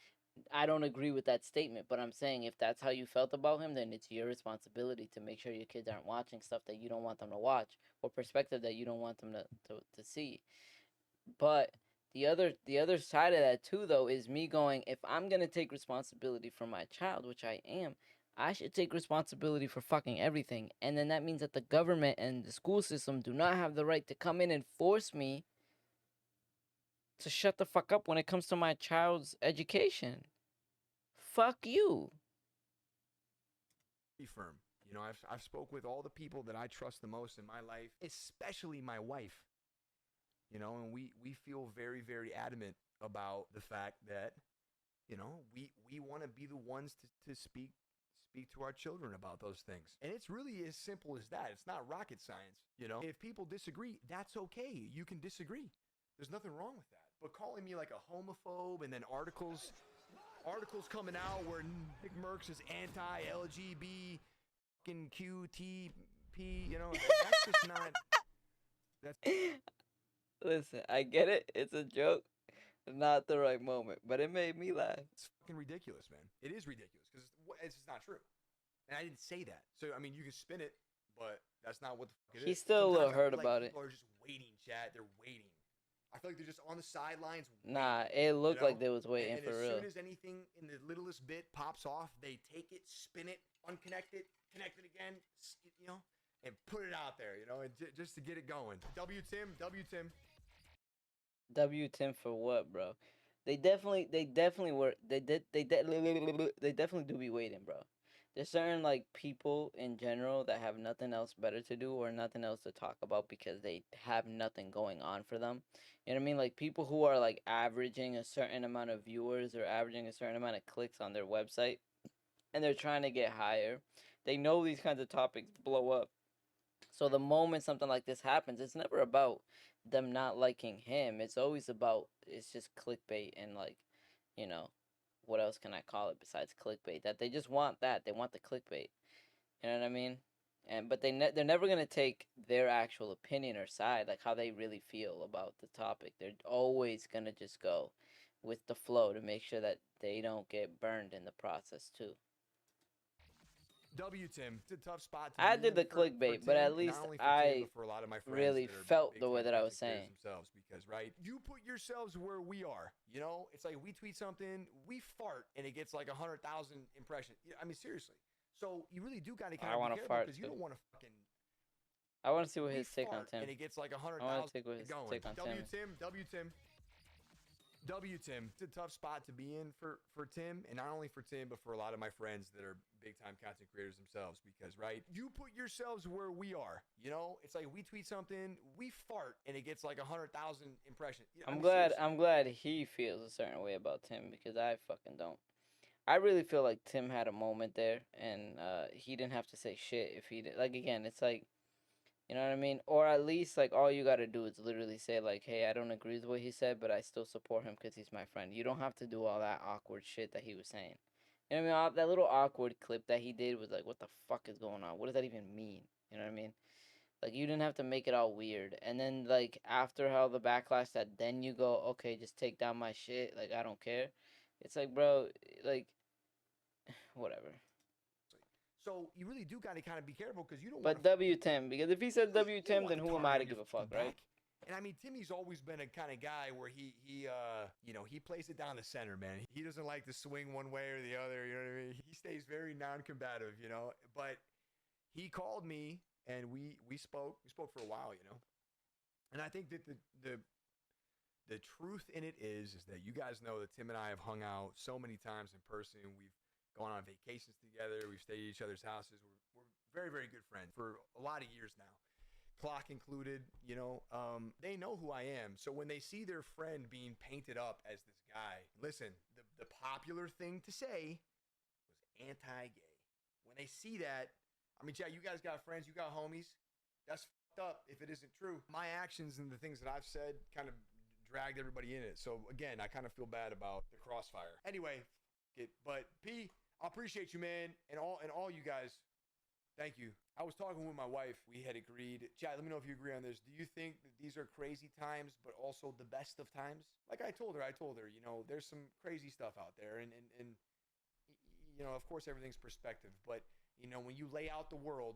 I don't agree with that statement, but I'm saying if that's how you felt about him, then it's your responsibility to make sure your kids aren't watching stuff that you don't want them to watch, or perspective that you don't want them to see. But the other side of that too, though, is me going, if I'm gonna take responsibility for my child, which I am, I should take responsibility for fucking everything. And then that means that the government and the school system do not have the right to come in and force me to shut the fuck up when it comes to my child's education. Fuck you. Be firm. I've spoke with all the people that I trust the most in my life, especially my wife. And we feel very, very adamant about the fact that, we want to be the ones to speak to our children about those things. And it's really as simple as that. It's not rocket science. If people disagree, that's okay. You can disagree. There's nothing wrong with that. But calling me like a homophobe, and then articles coming out where Nick Merckx is anti-LGBT, fucking QTP, that's just not. That's. Listen, I get it. It's a joke. Not the right moment, but it made me laugh. It's fucking ridiculous, man. It is ridiculous, because it's just not true. And I didn't say that. So, I mean, you can spin it, but that's not what the fuck it is. He's still a little hurt about it. People are just waiting, chat. They're waiting. I feel like they're just on the sidelines waiting, Nah, it looked like they was waiting for real. As soon as anything in the littlest bit pops off, they take it, spin it, unconnect it, connect it again, and put it out there, and just to get it going. W Tim. W Tim for what, bro? They definitely do be waiting, bro. There's certain, like, people in general that have nothing else better to do or nothing else to talk about because they have nothing going on for them. You know what I mean? Like, people who are, like, averaging a certain amount of viewers or averaging a certain amount of clicks on their website, and they're trying to get higher. They know these kinds of topics blow up. So the moment something like this happens, it's never about them not liking him. It's always about, it's just clickbait and, like, what else can I call it besides clickbait? That they just want that. They want the clickbait. You know what I mean? But they're never gonna take their actual opinion or side, like how they really feel about the topic. They're always gonna just go with the flow to make sure that they don't get burned in the process too. W Tim, it's a tough spot. I did the clickbait, but at least I really felt the way that I was saying. Themselves, because you put yourselves where we are. It's like we tweet something, we fart, and it gets like 100,000 impressions. I mean, seriously. So you really do gotta kind of be careful, because you don't want to fucking. I want to see what his take on Tim. And it gets like 100,000. I want to take what his take on Tim. W Tim. It's a tough spot to be in for Tim, and not only for Tim, but for a lot of my friends that are big time content creators themselves, because you put yourselves where we are. It's like we tweet something, we fart, and it gets like 100,000 impressions. I'm glad he feels a certain way about Tim, because I fucking don't. I really feel like Tim had a moment there, and he didn't have to say shit if he did. Like, again, it's like You know what I mean? Or at least like all you gotta do is literally say like, "Hey, I don't agree with what he said, but I still support him because he's my friend." You don't have to do all that awkward shit that he was saying. You know what I mean? That little awkward clip that he did was like, "What the fuck is going on? What does that even mean?" You know what I mean? Like you didn't have to make it all weird. And then like after how the backlash that then you go, "Okay, just take down my shit. Like I don't care." It's like, bro, like whatever. So you really do gotta kind of be careful because you don't want But to. W Tim, because if he said W You don't Tim, want then the who am tar I on to your give a fucking fuck, right? back. And I mean, Timmy's always been a kind of guy where he plays it down the center, man. He doesn't like to swing one way or the other. You know what I mean? He stays very non-combative, you know. But he called me and we spoke. We spoke for a while, you know. And I think that the truth in it is that you guys know that Tim and I have hung out so many times in person. We've gone on vacations together. We've stayed at each other's houses. We're very, very good friends for a lot of years now. Clock included, you know, they know who I am. So when they see their friend being painted up as this guy, listen, the popular thing to say was anti-gay. When they see that, I mean, yeah, you guys got friends, you got homies. That's fucked up if it isn't true. My actions and the things that I've said kind of dragged everybody in it. So again, I kind of feel bad about the crossfire. Anyway, but P, I appreciate you, man, and all you guys. Thank you. I was talking with my wife. We had agreed. Chad, let me know if you agree on this. Do you think that these are crazy times, but also the best of times? Like I told her, you know, there's some crazy stuff out there, and you know, of course, everything's perspective. But you know, when you lay out the world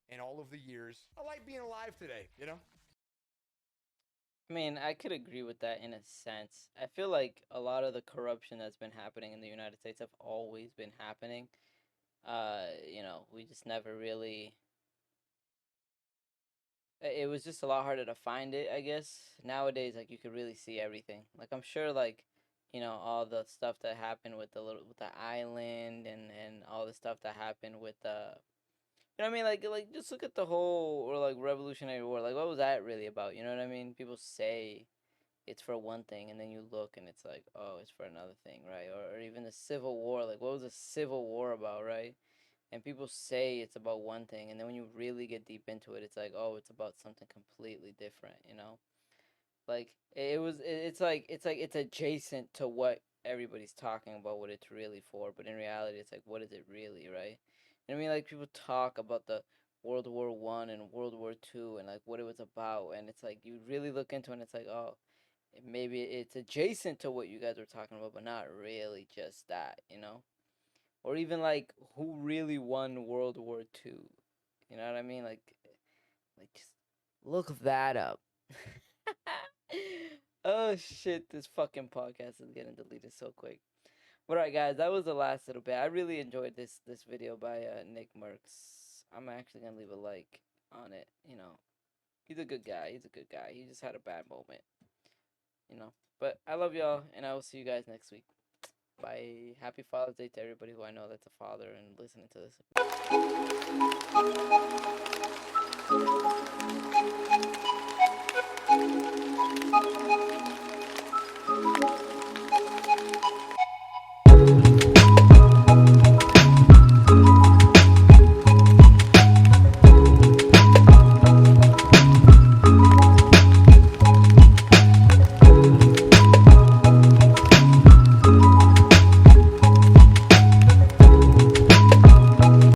and all of the years, I like being alive today. You know. I mean, I could agree with that in a sense. I feel like a lot of the corruption that's been happening in the United States have always been happening. You know, we just never really. It was just a lot harder to find it, I guess. Nowadays, like you could really see everything. Like I'm sure, like you know, all the stuff that happened with the island and all the stuff that happened with the. You know what I mean? Like just look at the whole or like Revolutionary War. Like what was that really about? You know what I mean? People say it's for one thing, and then you look and it's like, oh, it's for another thing, right? Or even the Civil War. Like what was the Civil War about, right? And people say it's about one thing, and then when you really get deep into it, it's like, oh, it's about something completely different, you know? Like it's adjacent to what everybody's talking about, what it's really for, but in reality, it's like, what is it really, right? You know what I mean? Like people talk about the World War I and World War II and like what it was about, and it's like you really look into it, and it's like, oh, maybe it's adjacent to what you guys were talking about, but not really just that, you know? Or even like who really won World War II? You know what I mean? Like just look that up. Oh shit, this fucking podcast is getting deleted so quick. But alright guys, that was the last little bit. I really enjoyed this video by Nick Merckx. I'm actually gonna leave a like on it, you know. He's a good guy. He's a good guy. He just had a bad moment. You know. But I love y'all and I will see you guys next week. Bye. Happy Father's Day to everybody who I know that's a father and listening to this.